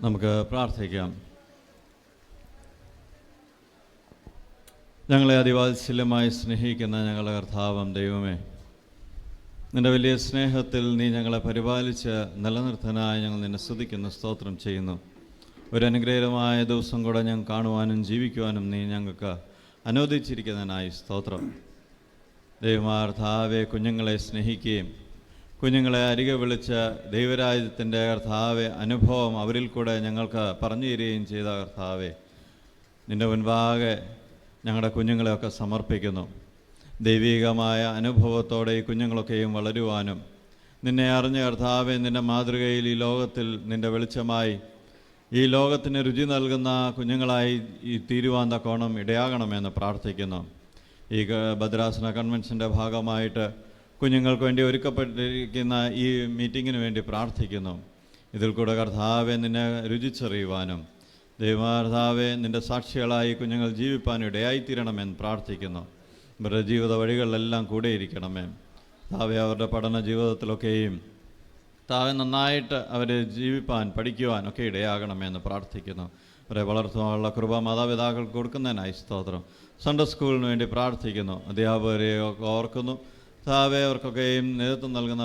നമുക്ക് പ്രാർത്ഥിക്കാം. ഞങ്ങളെ അതിവാത്സല്യമായി സ്നേഹിക്കുന്ന ഞങ്ങളുടെ കർത്താവും ദൈവമേ, നിൻ്റെ വലിയ സ്നേഹത്തിൽ നീ ഞങ്ങളെ പരിപാലിച്ച് നിലനിർത്താനായി ഞങ്ങൾ നിന്നെ സ്തുതിക്കുന്നു, സ്തോത്രം ചെയ്യുന്നു. ഒരു അനുഗ്രഹീതമായ ദിവസം കൂടെ ഞങ്ങൾ കാണുവാനും ജീവിക്കുവാനും നീ ഞങ്ങൾക്ക് അനുവദിച്ചിരിക്കുന്നതിനായി സ്തോത്രം. ദൈവമാർത്താവെ, കുഞ്ഞുങ്ങളെ സ്നേഹിക്കുകയും കുഞ്ഞുങ്ങളെ അരികെ വിളിച്ച് ദൈവരാജ്യത്തിൻ്റെ കർത്താവെ അനുഭവം അവരിൽ കൂടെ ഞങ്ങൾക്ക് പറഞ്ഞു തരികയും ചെയ്ത കർത്താവെ, നിൻ്റെ മുൻപാകെ ഞങ്ങളുടെ കുഞ്ഞുങ്ങളെയൊക്കെ സമർപ്പിക്കുന്നു. ദൈവികമായ അനുഭവത്തോടെ ഈ കുഞ്ഞുങ്ങളൊക്കെയും വളരുവാനും നിന്നെ അറിഞ്ഞ കർത്താവെ, നിൻ്റെ മാതൃകയിൽ ഈ ലോകത്തിൽ നിൻ്റെ വെളിച്ചമായി ഈ ലോകത്തിന് രുചി നൽകുന്ന കുഞ്ഞുങ്ങളായി ഈ തീരുവാൻ തക്കോണം ഇടയാകണമെന്ന് പ്രാർത്ഥിക്കുന്നു. ഈ ഭദ്രാസന കൺവെൻഷൻ്റെ ഭാഗമായിട്ട് കുഞ്ഞുങ്ങൾക്ക് വേണ്ടി ഒരുക്കപ്പെട്ടിരിക്കുന്ന ഈ മീറ്റിങ്ങിന് വേണ്ടി പ്രാർത്ഥിക്കുന്നു. ഇതിൽ കൂടെ കർത്താവെ നിന്നെ രുചിച്ചറിയുവാനും ദൈവകർത്താവെ നിൻ്റെ സാക്ഷികളായി കുഞ്ഞുങ്ങൾ ജീവിപ്പാനും ഇടയായിത്തീരണമെന്ന് പ്രാർത്ഥിക്കുന്നു. ഇവരുടെ ജീവിത വഴികളിലെല്ലാം കൂടെയിരിക്കണമേ. താവെ അവരുടെ പഠന ജീവിതത്തിലൊക്കെയും താവെ നന്നായിട്ട് അവരെ ജീവിപ്പാൻ പഠിക്കുവാൻ ഒക്കെ ഇടയാകണമെന്ന് പ്രാർത്ഥിക്കുന്നു. അവരെ വളർത്തുവാനുള്ള കൃപ മാതാപിതാക്കൾക്ക് കൊടുക്കുന്നതിനായി സ്തോത്രം. സൺഡേ സ്കൂളിന് വേണ്ടി പ്രാർത്ഥിക്കുന്നു. അധ്യാപകരെയൊക്കെ ഓർക്കുന്നു. താവെ അവർക്കൊക്കെയും നേതൃത്വം നൽകുന്ന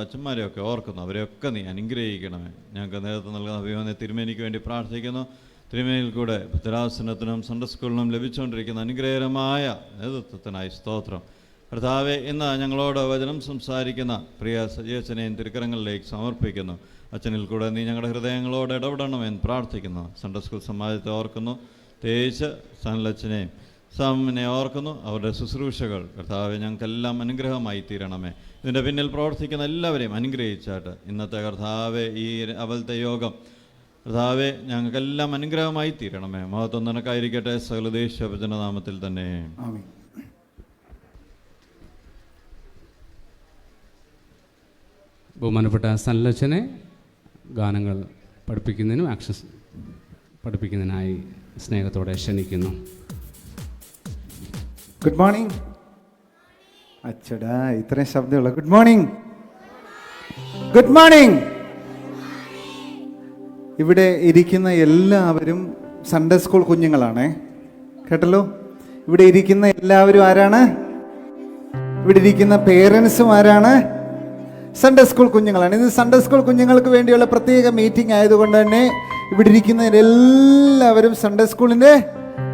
അച്ഛന്മാരെയൊക്കെ ഓർക്കുന്നു. അവരെയൊക്കെ നീ അനുഗ്രഹിക്കണമേ. ഞങ്ങൾക്ക് നേതൃത്വം നൽകുന്ന അഭിമാനെ തിരുമേനിക്ക് വേണ്ടി പ്രാർത്ഥിക്കുന്നു. തിരുമേനിയിൽ കൂടെ ഭദ്രാസനത്തിനും സൺഡേ സ്കൂളിനും ലഭിച്ചുകൊണ്ടിരിക്കുന്ന അനുഗ്രഹകരമായ നേതൃത്വത്തിനായി സ്തോത്രം. കർത്താവെ, ഇന്ന് ഞങ്ങളോട് വചനം സംസാരിക്കുന്ന പ്രിയ സജീവച്ചനെയും തിരുക്കരങ്ങളിലേക്ക് സമർപ്പിക്കുന്നു. അച്ഛനിൽ കൂടെ നീ ഞങ്ങളുടെ ഹൃദയങ്ങളോട് ഇടപെടണമെന്ന് പ്രാർത്ഥിക്കുന്നു. സൺഡേ സ്കൂൾ സമാജത്തെ ഓർക്കുന്നു. തേച്ച് സനലച്ചനെയും സാമിനെ ഓർക്കുന്നു. അവരുടെ ശുശ്രൂഷകൾ കർത്താവെ ഞങ്ങൾക്കെല്ലാം അനുഗ്രഹമായി തീരണമേ. ഇതിൻ്റെ പിന്നിൽ പ്രവർത്തിക്കുന്ന എല്ലാവരെയും അനുഗ്രഹിച്ചാട്ട് ഇന്നത്തെ കർത്താവെ ഈ അവലത്തെ യോഗം കർത്താവെ ഞങ്ങൾക്കെല്ലാം അനുഗ്രഹമായി തീരണമേ. മഹത്വം നിനക്കായിരിക്കട്ടെ. സകലദേശ നാമത്തിൽ തന്നെ ആമേൻ. ബഹുമാനപ്പെട്ട സനലച്ചനെ ഗാനങ്ങൾ പഠിപ്പിക്കുന്നതിനും ആക്ഷൻസ് പഠിപ്പിക്കുന്നതിനായി സ്നേഹത്തോടെ ക്ഷണിക്കുന്നു. Good morning. അച്ചടാ, ഇത്രയും ശബ്ദമുള്ള ഗുഡ് മോർണിംഗ്, ഗുഡ് മോർണിംഗ്. ഇവിടെ ഇരിക്കുന്ന എല്ലാവരും സൺഡേ സ്കൂൾ കുഞ്ഞുങ്ങളാണേ, കേട്ടല്ലോ. ഇവിടെ ഇരിക്കുന്ന എല്ലാവരും ആരാണ്? ഇവിടെ ഇരിക്കുന്ന പേരൻസും ആരാണ്? സൺഡേ സ്കൂൾ കുഞ്ഞുങ്ങളാണ്. ഇത് സൺഡേ സ്കൂൾ കുഞ്ഞുങ്ങൾക്ക് വേണ്ടിയുള്ള പ്രത്യേക മീറ്റിംഗ് ആയതുകൊണ്ട് തന്നെ ഇവിടെ ഇരിക്കുന്നവരെല്ലാവരും സൺഡേ സ്കൂളിൻ്റെ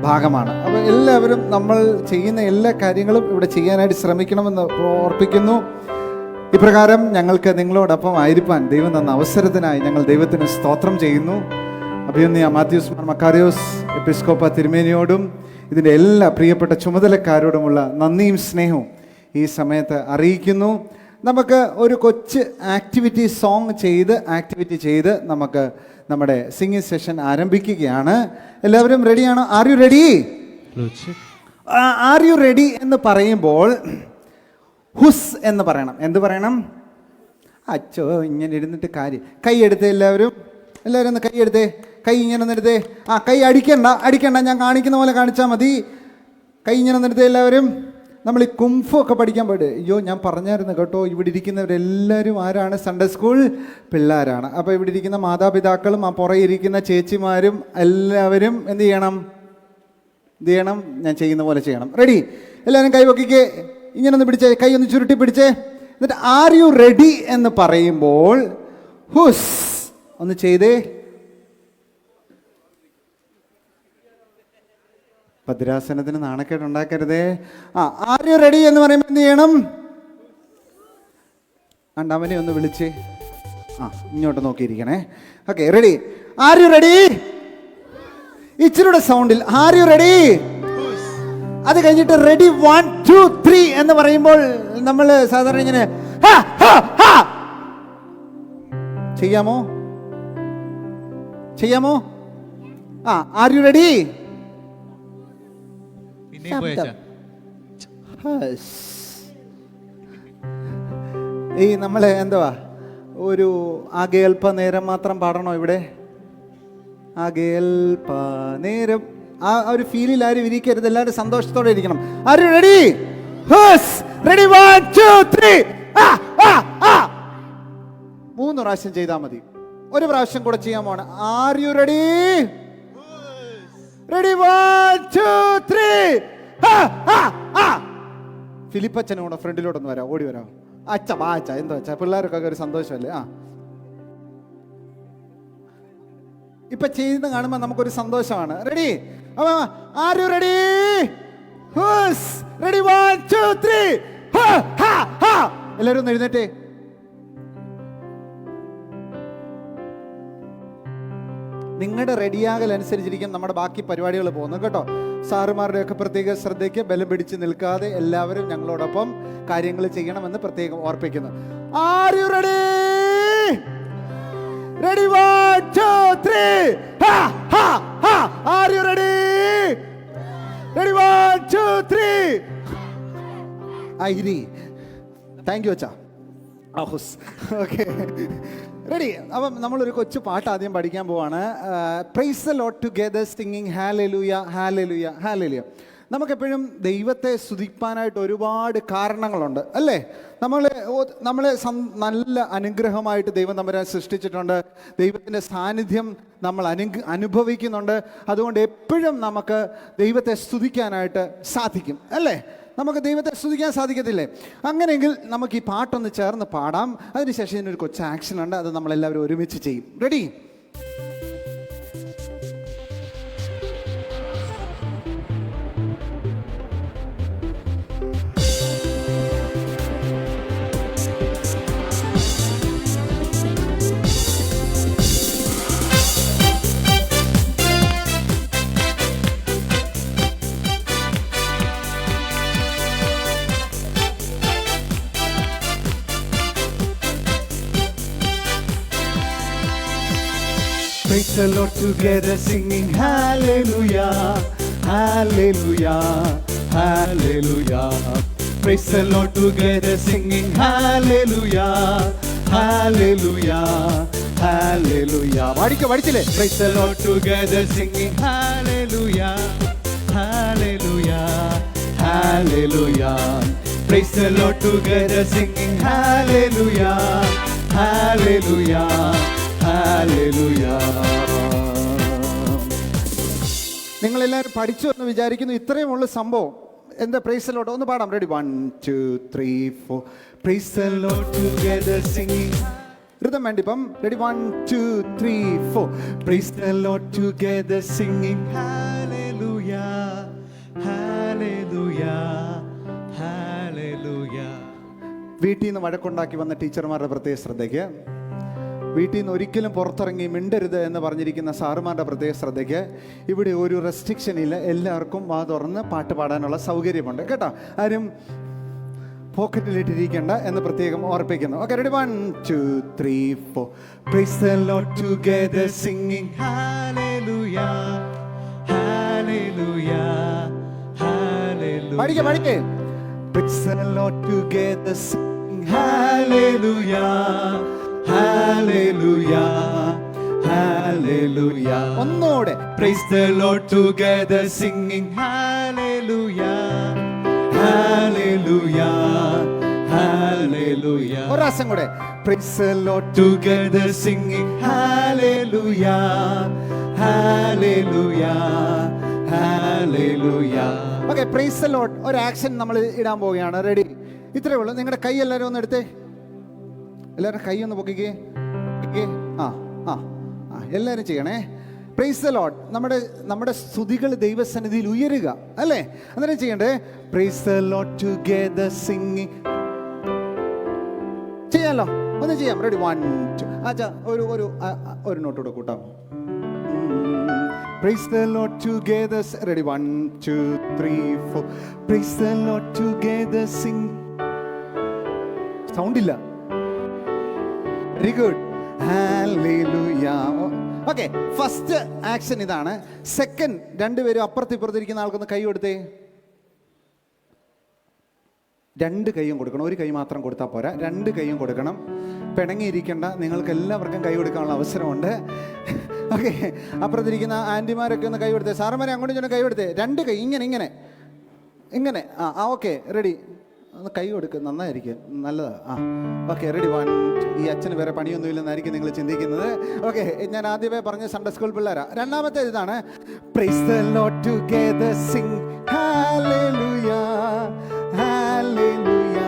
ഭാഗമാണ്. അപ്പോൾ എല്ലാവരും നമ്മൾ ചെയ്യുന്ന എല്ലാ കാര്യങ്ങളും ഇവിടെ ചെയ്യാനായിട്ട് ശ്രമിക്കണമെന്ന് ഓർപ്പിക്കുന്നു. ഇപ്രകാരം ഞങ്ങൾക്ക് നിങ്ങളോടൊപ്പം ആയിരിക്കാൻ ദൈവം തന്ന അവസരത്തിനായി ഞങ്ങൾ ദൈവത്തിന് സ്തോത്രം ചെയ്യുന്നു. അഭിനന്ദ മാത്യൂസ് മാർ മക്കാരിയോസ് എപ്പിസ്കോപ്പ തിരുമേനിയോടും ഇതിൻ്റെ എല്ലാ പ്രിയപ്പെട്ട ചുമതലക്കാരോടുമുള്ള നന്ദിയും സ്നേഹവും ഈ സമയത്ത് അറിയിക്കുന്നു. നമുക്ക് ഒരു കൊച്ച് ആക്ടിവിറ്റി ചെയ്ത് നമുക്ക് നമ്മുടെ സിംഗിങ് സെഷൻ ആരംഭിക്കുകയാണ്. എല്ലാവരും റെഡിയാണോ? R you ready? Are you ready എന്ന് പറയുമ്പോൾ ഹുസ് എന്ന് പറയണം. എന്ത് പറയണം? അച്ചോ, ഇങ്ങനെ ഇരുന്നിട്ട് കാര്യം. കൈ എടുത്തേ എല്ലാവരും ഒന്ന് കൈ എടുത്തേ. കൈ ഇങ്ങനെ ഒന്ന് എടുത്തേ. കൈ അടിക്കണ്ട, ഞാൻ കാണിക്കുന്ന പോലെ കാണിച്ചാൽ മതി. കൈ ഇങ്ങനെ ഒന്ന് എടുത്തേ എല്ലാവരും. നമ്മൾ ഈ കുംഫു ഒക്കെ പഠിക്കാൻ പോയിട്ട്, അയ്യോ ഞാൻ പറഞ്ഞായിരുന്നു കേട്ടോ, ഇവിടെ ഇരിക്കുന്നവരെല്ലാവരും ആരാണ്? സൺഡേ സ്കൂൾ പിള്ളേരാണ്. അപ്പോൾ ഇവിടെ ഇരിക്കുന്ന മാതാപിതാക്കളും പുറകെ ഇരിക്കുന്ന ചേച്ചിമാരും എല്ലാവരും എന്ത് ചെയ്യണം? ഞാൻ ചെയ്യുന്ന പോലെ ചെയ്യണം. റെഡി? എല്ലാവരും കൈ പൊക്കിക്കേ. ഇങ്ങനെ ഒന്ന് പിടിച്ചേ, കൈ ഒന്ന് ചുരുട്ടി പിടിച്ചേ. എന്നിട്ട് ആർ യു റെഡി എന്ന് പറയുമ്പോൾ ഹുസ് ഒന്ന് ചെയ്തേ. ഭദ്രാസനത്തിന് നാണക്കേട് ഉണ്ടാക്കരുതേ. ആർ യു റെഡി എന്ന് പറയുമ്പോൾ എന്ത് ചെയ്യണം? അവനെ ഒന്ന് വിളിച്ച് ഇങ്ങോട്ട് നോക്കിയിരിക്കണേ. Okay, ready? Are you ready? ഇച്ചിരൂടെ സൗണ്ടിൽ ആർ യു റെഡി? അത് കഴിഞ്ഞിട്ട് റെഡി 1 2 3 എന്ന് പറയുമ്പോൾ നമ്മൾ സാധാരണ ഇങ്ങനെ ചെയ്യാമോ? R you ready? ഈ നമ്മള് എന്തുവാ ഒരു ആകേൽപ്പ നേരം മാത്രം പാടണോ ഇവിടെ? ആകേൽപ്പ നേരം ആ ഒരു ഫീലിൽ ആരും ഇരിക്കരുത്. എല്ലാവരും സന്തോഷത്തോടെ ഇരിക്കണം. R you ready? റെഡി 1 2 3 3 പ്രാവശ്യം ചെയ്താൽ മതി. ഒരു പ്രാവശ്യം കൂടെ ചെയ്യാൻ പോണ. R you ready? റെഡി? 1 2 3. ഫിലിപ്പച്ചനും കൂടെ ഫ്രണ്ടിലോട്ടൊന്ന് വരാം, ഓടി വരാം. അച്ഛ ബാച്ച എന്താ വെച്ചാ പിള്ളേർക്കൊക്കെ ഒരു സന്തോഷമല്ലേ. ഇപ്പൊ ചെയ്യുന്ന കാണുമ്പോൾ നമുക്കൊരു സന്തോഷമാണ്. Ready? Are you ready? Ready? 1 2 3. എല്ലാവരും ഒന്ന് എഴുന്നേറ്റേ. നിങ്ങളുടെ റെഡിയാകൽ അനുസരിച്ചിരിക്കും നമ്മുടെ ബാക്കി പരിപാടികൾ പോകുന്നു കേട്ടോ. സാറുമാരുടെയൊക്കെ പ്രത്യേക ശ്രദ്ധയ്ക്ക് ബലം പിടിച്ച് നിൽക്കാതെ എല്ലാവരും ഞങ്ങളോടൊപ്പം കാര്യങ്ങൾ ചെയ്യണമെന്ന് പ്രത്യേകം ഓർപ്പിക്കുന്നു. Are you ready? Ready? 1 2 3. Are you ready? Ready? 1 2 3. ഐരി, താങ്ക് യു അച്ഛാ. Okay, ready? അപ്പം നമ്മളൊരു കൊച്ചു പാട്ട് ആദ്യം പഠിക്കാൻ പോവാണ്. Praise the Lord together singing hallelujah hallelujah hallelujah. നമുക്കെപ്പോഴും ദൈവത്തെ സ്തുതിപ്പാനായിട്ട് ഒരുപാട് കാരണങ്ങളുണ്ട് അല്ലേ? നമ്മളെ നല്ല അനുഗ്രഹമായിട്ട് ദൈവം നമ്മളെ സൃഷ്ടിച്ചിട്ടുണ്ട്. ദൈവത്തിൻ്റെ സാന്നിധ്യം നമ്മൾ അനുഭവിക്കുന്നുണ്ട്. അതുകൊണ്ട് എപ്പോഴും നമുക്ക് ദൈവത്തെ സ്തുതിക്കാനായിട്ട് സാധിക്കും അല്ലേ? നമുക്ക് ദൈവത്തെ സ്തുതിക്കാൻ സാധിക്കത്തില്ലേ? അങ്ങനെയെങ്കിൽ നമുക്ക് ഈ പാട്ടൊന്ന് ചേർന്ന് പാടാം. അതിനുശേഷം ഇതിനൊരു കൊച്ചു ആക്ഷൻ ഉണ്ട്, അത് നമ്മളെല്ലാവരും ഒരുമിച്ച് ചെയ്യും. Ready? Praise the Lord together singing hallelujah, hallelujah, hallelujah. Praise the Lord together singing hallelujah, hallelujah, hallelujah. പഠിച്ചില്ലേ? Praise the Lord together singing hallelujah, hallelujah, hallelujah. Praise the Lord together singing hallelujah, hallelujah, hallelujah. നിങ്ങളെല്ലാവരും പഠിച്ചു എന്ന് വിചാരിക്കുന്നു. ഇത്രയുമുള്ള സംഭവം എന്താ? Price the Lord ഒന്ന് പാടാം. Ready? 1 2 3 4. Praise the Lord together singing. ഋതം വേണ്ടി ഇപ്പം. Ready? 1 2 3 4. Praise the Lord together singing hallelujah hallelujah hallelujah. വീട്ടിൽ നിന്ന് വഴക്കുണ്ടാക്കി വന്ന ടീച്ചർമാരുടെ പ്രത്യേക ശ്രദ്ധയ്ക്ക്, വീട്ടിൽ നിന്ന് ഒരിക്കലും പുറത്തിറങ്ങി മിണ്ടരുത് എന്ന് പറഞ്ഞിരിക്കുന്ന സാറുമാരുടെ പ്രത്യേക ശ്രദ്ധയ്ക്ക്, ഇവിടെ ഒരു റെസ്ട്രിക്ഷൻ ഇല്ല. എല്ലാവർക്കും വാ തുറന്ന് പാട്ട് പാടാനുള്ള സൗകര്യമുണ്ട് കേട്ടോ. ആരും പോക്കറ്റിലിട്ടിരിക്കേണ്ട എന്ന് പ്രത്യേകം ഓർപ്പിക്കുന്നു. Okay, ready? 1 2 3 4. Praise the Lord together singing hallelujah hallelujah hallelujah. പഠിക്കേ. Praise the Lord together singing hallelujah hallelujah, hallelujah. ഒന്നൂടെ. Praise the Lord together singing hallelujah, hallelujah, hallelujah. ഒരു പ്രാവശ്യം കൂടെ. Praise the Lord together singing hallelujah, hallelujah, hallelujah. Okay, praise the Lord. ഒരു action നമ്മൾ ഇടാൻ പോവുകയാണ്. Ready? ഇത്രയേ ഉള്ളൂ. നിങ്ങളുടെ കൈ എല്ലാവരും ഒന്ന് എടുത്തേ. എല്ലാവരും കൈ ഒന്ന് പൊക്കിക്കേ. എല്ലാവരും ചെയ്യണേ. Price the Lord. നമ്മുടെ സ്തുതികൾ ദൈവസന്നിധിയിൽ ഉയരുക അല്ലേ? അന്നേരം ചെയ്യണ്ടേ? Price the Lord together singing. ചെയ്യാലോ? ഒന്ന് ചെയ്യാം. റെഡി? 1 2. അച്ഛാ ഒരു നോട്ടൂടെ കൂട്ടാം. Praise the Lord together. Ready? 1 2 3 4. Praise the Lord together sing. Sound ഇല്ല. Very good. Hallelujah. Okay, first action ഇതാണ്. സെക്കൻഡ്, രണ്ടുപേരും അപ്പുറത്ത് ഇപ്പുറത്തിരിക്കുന്ന ആൾക്കൊന്ന് കൈ കൊടുത്തേ. 2 കൈയും കൊടുക്കണം. ഒരു കൈ മാത്രം കൊടുത്താൽ പോരാ, 2 കൈയും കൊടുക്കണം. പിണങ്ങിയിരിക്കേണ്ട, നിങ്ങൾക്ക് എല്ലാവർക്കും കൈ കൊടുക്കാനുള്ള അവസരമുണ്ട്. ഓക്കെ, അപ്പുറത്തിരിക്കുന്ന ആൻറ്റിമാരൊക്കെ ഒന്ന് കൈ കൊടുത്തേ. സാറന്മാരെ അങ്ങോട്ടും ഇങ്ങോട്ടും കൈ കൊടുത്തേ. 2 കൈ ഇങ്ങനെ. Okay, ready? ഒന്ന് കൈ കൊടുക്കുക, നന്നായിരിക്കും, നല്ലതാണ്. Okay, ready. ഈ അച്ഛന് വേറെ പണിയൊന്നും ഇല്ലെന്നായിരിക്കും നിങ്ങൾ ചിന്തിക്കുന്നത്. ഓക്കെ, ഞാൻ ആദ്യമേ പറഞ്ഞ സൺഡേ സ്കൂൾ പിള്ളേരാ. രണ്ടാമത്തെ ഇതാണ് praise the Lord together sing hallelujah hallelujah.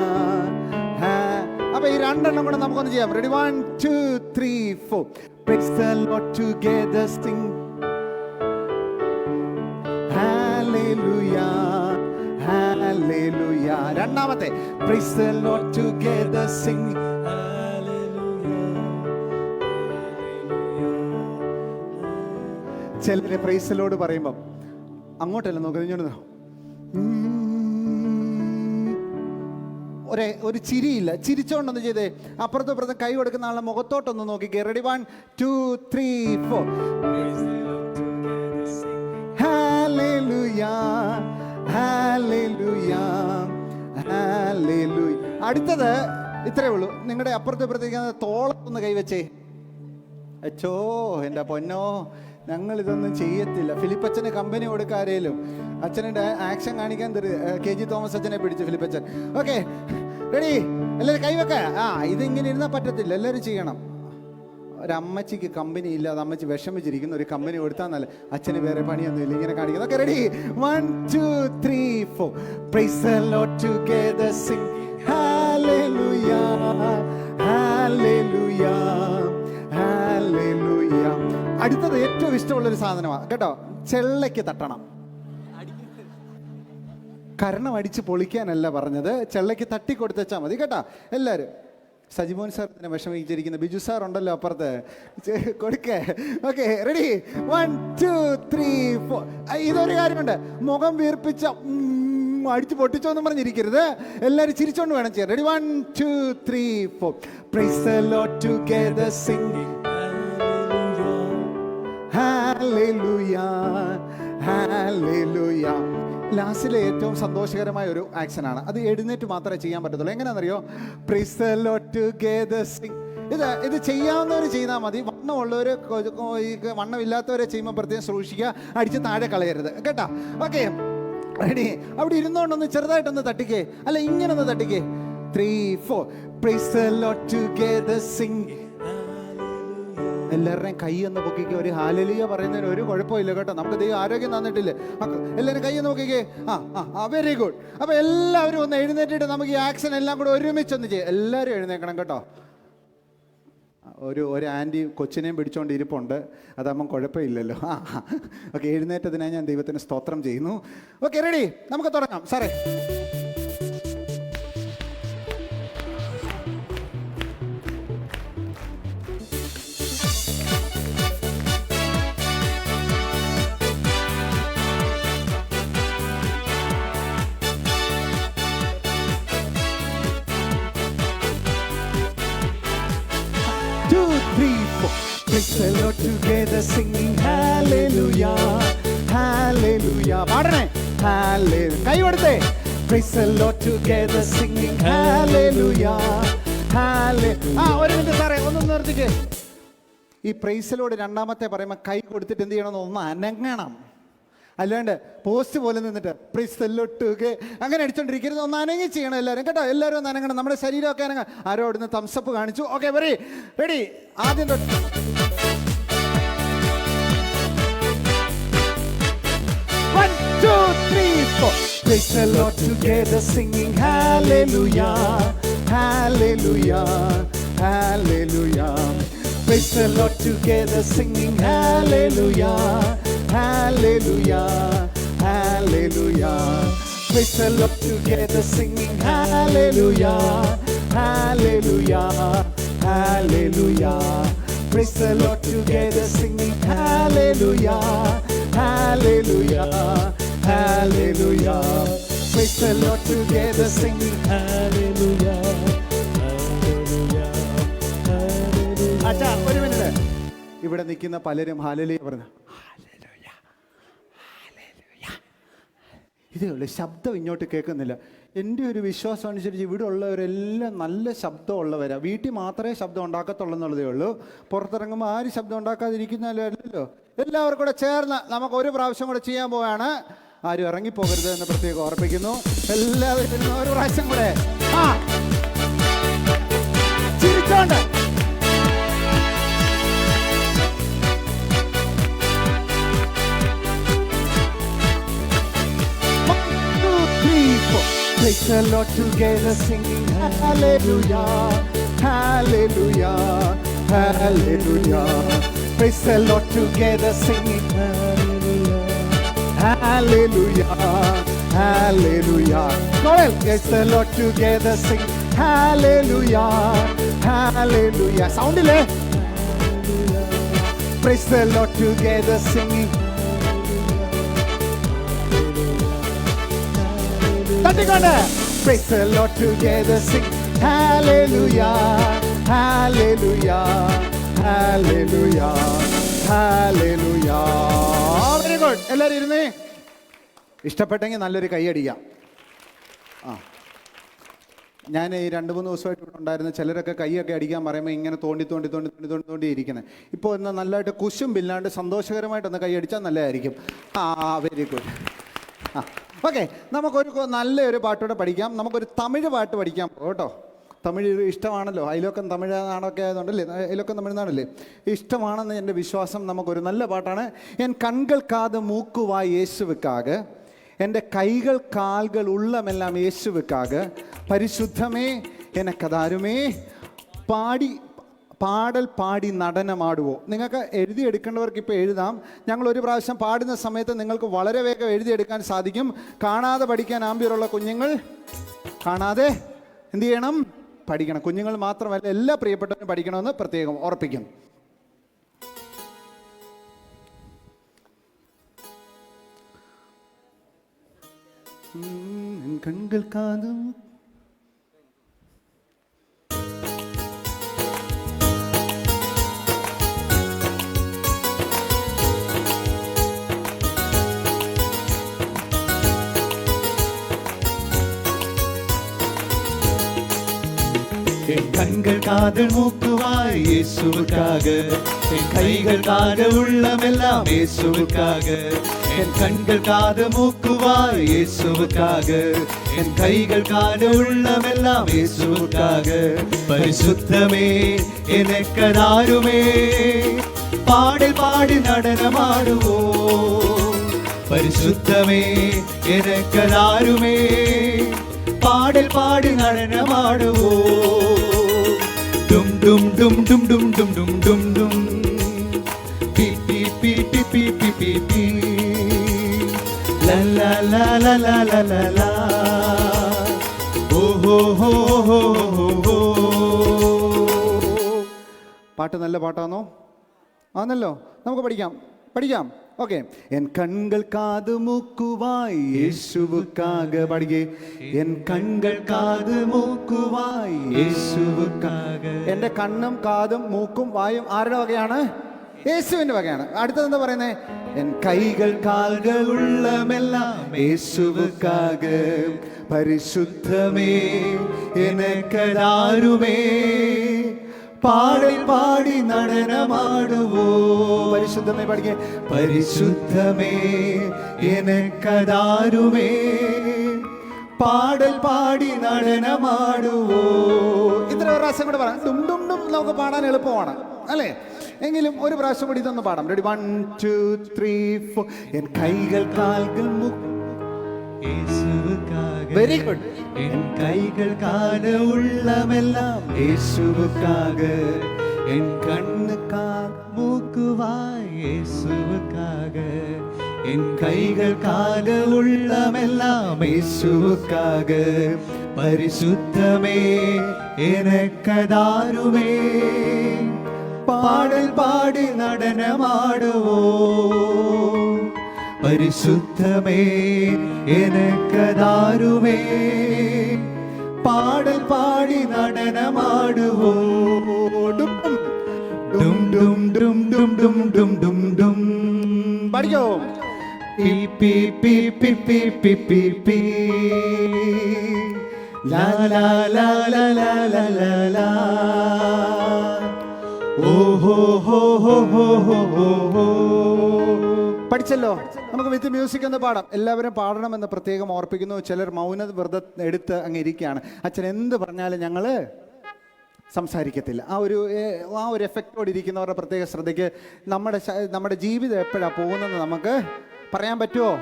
അപ്പൊ ഈ രണ്ടെണ്ണം കൂടെ നമുക്കൊന്ന് ചെയ്യാം. Ready, 1 2 3 4. Praise the Lord together sing hallelujah hallelujah. രണ്ടാമത്തെ praise the Lord together sing hallelujah. ചിലരെ പ്രൈസ് ദി ലോർഡ് പറയുമ്പോൾ അങ്ങോട്ടല്ല നോക്കുന്നത്, ഇങ്ങോട്ട് ഒരു ചിരിയില്ല. ചിരിച്ചോണ്ടൊന്ന് ചെയ്തേ. അപ്പുറത്തും ഇപ്പുറത്തും കൈ കൊടുക്കുന്ന ആളുടെ മുഖത്തോട്ടൊന്ന് നോക്കിക്കേ. റെഡി, 1 2 3 4. Hallelujah hallelujah hallelujah. അടുത്തത് ഇത്രയേ ഉള്ളൂ. നിങ്ങളുടെ അപ്പുറത്തും ഇപ്പുറത്തേക്ക് തോളത്തൊന്ന് കൈവച്ചേ. അച്ചോ എൻ്റെ പൊന്നോ, ഞങ്ങൾ ഇതൊന്നും ചെയ്യത്തില്ല. ഫിലിപ്പച്ചന് കമ്പനി കൊടുക്കാരേലും അച്ഛനുടെ ആക്ഷൻ കാണിക്കാൻ KG തോമസ് അച്ഛനെ പിടിച്ചു ഫിലിപ്പച്ചൻ. ഓക്കെ, റെഡി, എല്ലാവരും കൈവെക്ക. ഇതിങ്ങനെ ഇരുന്നാൽ പറ്റത്തില്ല, എല്ലാവരും ചെയ്യണം. ഒരമ്മച്ചിക്ക് കമ്പനി ഇല്ലാതെ അമ്മച്ചി വിഷമിച്ചിരിക്കുന്ന ഒരു കമ്പനി കൊടുത്താൽ നല്ല. അച്ഛന് വേറെ പണിയൊന്നും ഇല്ല, ഇങ്ങനെ കാണിക്കുന്നു. Okay, ready, 1 2 3 4. Praise the Lord together sing hallelujah hallelujah hallelujah. അടുത്തത് ഏറ്റവും ഇഷ്ടമുള്ളൊരു സാധനമാണ് കേട്ടോ. ചെള്ളയ്ക്ക് തട്ടണം. കരണം അടിച്ച് പൊളിക്കാനല്ല പറഞ്ഞത്, ചെള്ളയ്ക്ക് തട്ടി കൊടുത്തേച്ചാൽ മതി കേട്ടോ എല്ലാവരും. സജിമോൻ സാർ തന്നെ വിഷമിച്ചിരിക്കുന്ന ബിജു സാർ ഉണ്ടല്ലോ അപ്പുറത്ത്, കൊടുക്കേ. Okay, ready, 1 2 3 4. ഇതൊരു കാര്യമുണ്ട്, മുഖം വീർപ്പിച്ച അടിച്ച് പൊട്ടിച്ചോന്നും പറഞ്ഞിരിക്കരുത്, എല്ലാവരും ചിരിച്ചോണ്ട് വേണം ചെയ്യാൻ. Ready, 1 2 3 4. Praise the Lord together sing hallelujah hallelujah. ലാസ്റ്റിലെ ഏറ്റവും സന്തോഷകരമായ ഒരു ആക്ഷനാണ്. അത് എഴുന്നേറ്റ് മാത്രമേ ചെയ്യാൻ പറ്റത്തുള്ളൂ. എങ്ങനെയാണെന്നറിയോ? Praise the Lord together sing. ഇത് ചെയ്യാവുന്നവർ ചെയ്താൽ മതി. വണ്ണമുള്ളവർ, വണ്ണമില്ലാത്തവരെ ചെയ്യുമ്പോൾ പ്രത്യേകം സൂക്ഷിക്കുക, അടിച്ച് താഴെ കളയരുത് കേട്ടോ. Okay, ready. അവിടെ ഇരുന്നോണ്ടൊന്ന് ചെറുതായിട്ടൊന്ന് തട്ടിക്കേ, അല്ല ഇങ്ങനെ ഒന്ന് തട്ടിക്കേ. 3 4. Praise the Lord together Singh. എല്ലാവരുടെയും കൈ ഒന്ന് പൊക്കിക്കേ. ഒരു ഹല്ലേലൂയ പറയുന്നതിന് ഒരു കുഴപ്പമില്ല കേട്ടോ. നമുക്ക് ദൈവം ആരോഗ്യം തന്നിട്ടില്ലേ. എല്ലാവരും കൈ ഒന്ന് പൊക്കിക്കേ. Very good. അപ്പൊ എല്ലാവരും ഒന്ന് എഴുന്നേറ്റിട്ട് നമുക്ക് ഈ ആക്ഷൻ എല്ലാം കൂടെ ഒരുമിച്ചൊന്ന് ചെയ്യാം. എല്ലാവരും എഴുന്നേക്കണം കേട്ടോ. ഒരു ആൻറ്റി കൊച്ചിനെയും പിടിച്ചോണ്ട് ഇരിപ്പുണ്ട്, അതാകുമ്പം കുഴപ്പമില്ലല്ലോ. ഓക്കെ, എഴുന്നേറ്റതിനായി ഞാൻ ദൈവത്തിന് സ്തോത്രം ചെയ്യുന്നു. ഓക്കെ, റെഡി, നമുക്ക് തുടങ്ങാം സാറേ. Praise the Lord together singing hallelujah hallelujah. പാടണേ hallelujah. കൈ കൊടുത്തേ. Praise the Lord together singing hallelujah hallelujah. ഒരു മിനിറ്റ് സാറേ, ഒന്ന് നിർത്തിക്കേ. ഈ പ്രൈസിലോട് രണ്ടാമത്തെ പറയുമ്പോൾ കൈ കൊടുത്തിട്ട് എന്ത് ചെയ്യണമെന്ന് ഒന്ന് അനങ്ങണം. അല്ലാണ്ട് പോസ്റ്റ് പോലെ നിന്നിട്ട് പ്രൈസ് ദി ലോർഡ് ടുഗദർ അങ്ങനെ അടിച്ചോണ്ടിരിക്കരുത്. ഒന്ന് അനങ്ങി ചെയ്യണം എല്ലാവരും കേട്ടോ. എല്ലാവരും ഒന്ന് അനങ്ങണം, നമ്മുടെ ശരീരമൊക്കെ അനങ്ങാം. ആരോ അവിടുന്ന് തംസപ്പ് കാണിച്ചു. Okay, ready. ആദ്യം തൊട്ട് 1 2 3 4. Praise the Lord together singing hallelujah hallelujah hallelujah. Praise the Lord together singing hallelujah hallelujah hallelujah. Praise the Lord together singing hallelujah hallelujah hallelujah. Praise the Lord together singing hallelujah hallelujah hallelujah. Praise the Lord together singing hallelujah hallelujah hallelujah. അച്ഛാ ഒരു minute. ഇവിടെ നിൽക്കുന്ന പലരും hallelujah പറഞ്ഞു. Hallelujah hallelujah ഇതേ ഉള്ളൂ, ശബ്ദം ഇങ്ങോട്ട് കേൾക്കുന്നില്ല. എൻ്റെ ഒരു വിശ്വാസം അനുസരിച്ച് ഇവിടെ ഉള്ളവരെല്ലാം നല്ല ശബ്ദമുള്ളവരാണ്. വീട്ടിൽ മാത്രമേ ശബ്ദം ഉണ്ടാക്കത്തുള്ളൂ എന്നുള്ളതേ ഉള്ളൂ. പുറത്തിറങ്ങുമ്പോൾ ആരും ശബ്ദം ഉണ്ടാക്കാതിരിക്കുന്നല്ലോ. എല്ലാവർക്കും കൂടെ ചേർന്ന് നമുക്ക് ഒരു പ്രാവശ്യം കൂടെ ചെയ്യാൻ പോവുകയാണ്. ആരും ഇറങ്ങിപ്പോകരുത് എന്ന് പ്രത്യേകം ഓർപ്പിക്കുന്നു. എല്ലാവരും ഒരു പ്രാവശ്യം കൂടെ ചിരിച്ചോണ്ട് Praise the Lord together singing hallelujah, hallelujah, hallelujah. Praise the Lord together singing hallelujah, hallelujah, hallelujah. Praise the Lord together singing hallelujah, hallelujah. Sound ile. Praise the Lord together singing. Praise the Lord together sing hallelujah, hallelujah, hallelujah, hallelujah. Very good. എല്ലാവരും ഇരുന്നേ. ഇഷ്ടപ്പെട്ടെങ്കിൽ നല്ലൊരു കൈയടിക്കാം. ഞാൻ ഈ 2-3 ദിവസമായിട്ട് ഇവിടെ ഉണ്ടായിരുന്ന ചിലരൊക്കെ കൈയൊക്കെ അടിക്കാൻ പറയുമ്പോൾ ഇങ്ങനെ തോണ്ടി ഇരിക്കുന്നത്. ഇപ്പോൾ ഒന്ന് നല്ലതായിട്ട് കുശുമ്പില്ലാണ്ട് സന്തോഷകരമായിട്ടൊന്ന് കൈയടിച്ചാൽ നല്ലതായിരിക്കും. Very good. ഓക്കെ, നമുക്കൊരു നല്ലൊരു പാട്ടൂടെ പഠിക്കാം. നമുക്കൊരു തമിഴ് പാട്ട് പഠിക്കാം കേട്ടോ. തമിഴ് ഇഷ്ടമാണല്ലോ, അയലോക്കം തമിഴ് നാടൊക്കെ ആയതുകൊണ്ടല്ലേ, അയലോക്കം തമിഴ്നാടല്ലേ, ഇഷ്ടമാണെന്ന് എൻ്റെ വിശ്വാസം. നമുക്കൊരു നല്ല പാട്ടാണ്. എൻ കൺകൾ കാത് മൂക്കുവായ് യേശുവുക്കാക, എൻ്റെ കൈകൾ കാൽകൾ ഉള്ളമെല്ലാം യേശുവുക്കാക, പരിശുദ്ധമേ എനക്കതാരുമേ പാടൽ പാടി നടനമാടുവോ. നിങ്ങൾക്ക് എഴുതിയെടുക്കേണ്ടവർക്ക് ഇപ്പോൾ എഴുതാം. ഞങ്ങൾ ഒരു പ്രാവശ്യം പാടുന്ന സമയത്ത് നിങ്ങൾക്ക് വളരെ വേഗം എഴുതിയെടുക്കാൻ സാധിക്കും. കാണാതെ പഠിക്കാൻ ആംബിയറുള്ള കുഞ്ഞുങ്ങൾ കാണാതെ എന്ത് ചെയ്യണം? പഠിക്കണം. കുഞ്ഞുങ്ങൾ മാത്രമല്ല, എല്ലാ പ്രിയപ്പെട്ടവരും പഠിക്കണമെന്ന് പ്രത്യേകം ഓർപ്പിക്കും. കൺകൾ കാതും என் கண்கள் காதல் மூக்குவாய் இயேசுவுக்காக, என் கைகள் காத உள்ளமெல்லாம் இயேசுவுக்காக. என் கண்கள் காத மூக்குவாய் இயேசுவுக்காக, என் கைகள் காத உள்ளமெல்லாம் இயேசுவுக்காக. பரிசுத்தமே எனக்கதாருமே, பாடல் பாடி நடனமாடுவோம். பரிசுத்தமே எனக்கதாருமே, பாடல் பாடி நடனமாடுவோம். டும் டும் டும் டும் டும் டும் டும் டும் டும் பி பி பி பி பி பி பி பி la la la la la la la la oh ho ho ho ho. പാട്ട് നല്ല പാട്ടാണോ? ആണല്ലോ. നമുക്ക് പഠിക്കാം. ഓക്കെ. എൻ കൺകൾ കാത് മൂക്കുവായ് യേശുവുക്കാക. പഠിക്കേ. എൻ കൺകൾ കാത് മൂക്കുവായ് യേശുവുക്കാക. എൻ്റെ കണ്ണും കാതും മൂക്കും വായും ആരുടെ വകയാണ്? യേശുവിൻ്റെ വകയാണ്. അടുത്തത് എന്താ പറയുന്നത്? എൻ കൈകൾ കാൽകൾ ഉള്ളമെല്ലാം യേശുവുക്കാക, പരിശുദ്ധമേ എനക്കതാരുമേ, പാടൽ പാടി നടനമാടുവോ. പരിശുദ്ധമേ പഠിക്കേ. പരിശുദ്ധമേ എനക്കതാരുമേ, പാടൽ പാടി നടനമാടുവോ. ഇത്ര ഒരു പ്രാവശ്യം കൂടെ പറയാം. ഡും ഡും ഡും നമുക്ക് പാടാൻ എളുപ്പമാണ് അല്ലേ? എങ്കിലും ഒരു പ്രാവശ്യം കൂടി ഇതൊന്ന് പാടാം. റെഡി? 1 2 3 4. എൻ കൈകൾ കാൽകൾ വെരി ഗുഡ്. എൻ കൈകൾ കാല ഉള്ളമെല്ലാം യേശുവുക്കാക, എൻ കണ്ണ് കാൽ മൂക്കുവായ് യേശുവുക്കാക, എൻ കൈകൾ കാല ഉള്ളമെല്ലാം യേശുവുക്കാക. പരിശുദ്ധമേ എനക്കതാരുമേ, പാടൽ പാടി നടനമാടുവോ. പരിശുദ്ധമേ എനക്കതാരുമേ, പാടൽ പാടി നടനമാടുവോ. ഡും ഡും ഡും ഡും ഡും ഡും ഡും ഡും ഡും പഠിക്കോ. പി പി പി പി പി പി പി പി ലാ ലാ ലാ ലാ ലാ ലാ ലാ ലാ ഓ ഹോ ഹോ ഹോ ഹോ ഹോ ഹോ. പഠിച്ചല്ലോ. നമുക്ക് വിത്ത് മ്യൂസിക് ഒന്ന് പാടാം. എല്ലാവരും പാടണമെന്ന് പ്രത്യേകം ഓർപ്പിക്കുന്നു. ചിലർ മൗന വ്രതം എടുത്ത് അങ്ങ് ഇരിക്കുകയാണ്. അച്ഛൻ എന്ത് പറഞ്ഞാലും ഞങ്ങൾ സംസാരിക്കത്തില്ല. ആ ഒരു എഫക്റ്റോടെ ഇരിക്കുന്നവരുടെ പ്രത്യേക ശ്രദ്ധയ്ക്ക്. നമ്മുടെ ജീവിതം എപ്പോഴാണ് പോകുന്നതെന്ന് നമുക്ക് പറയാൻ പറ്റുമോ?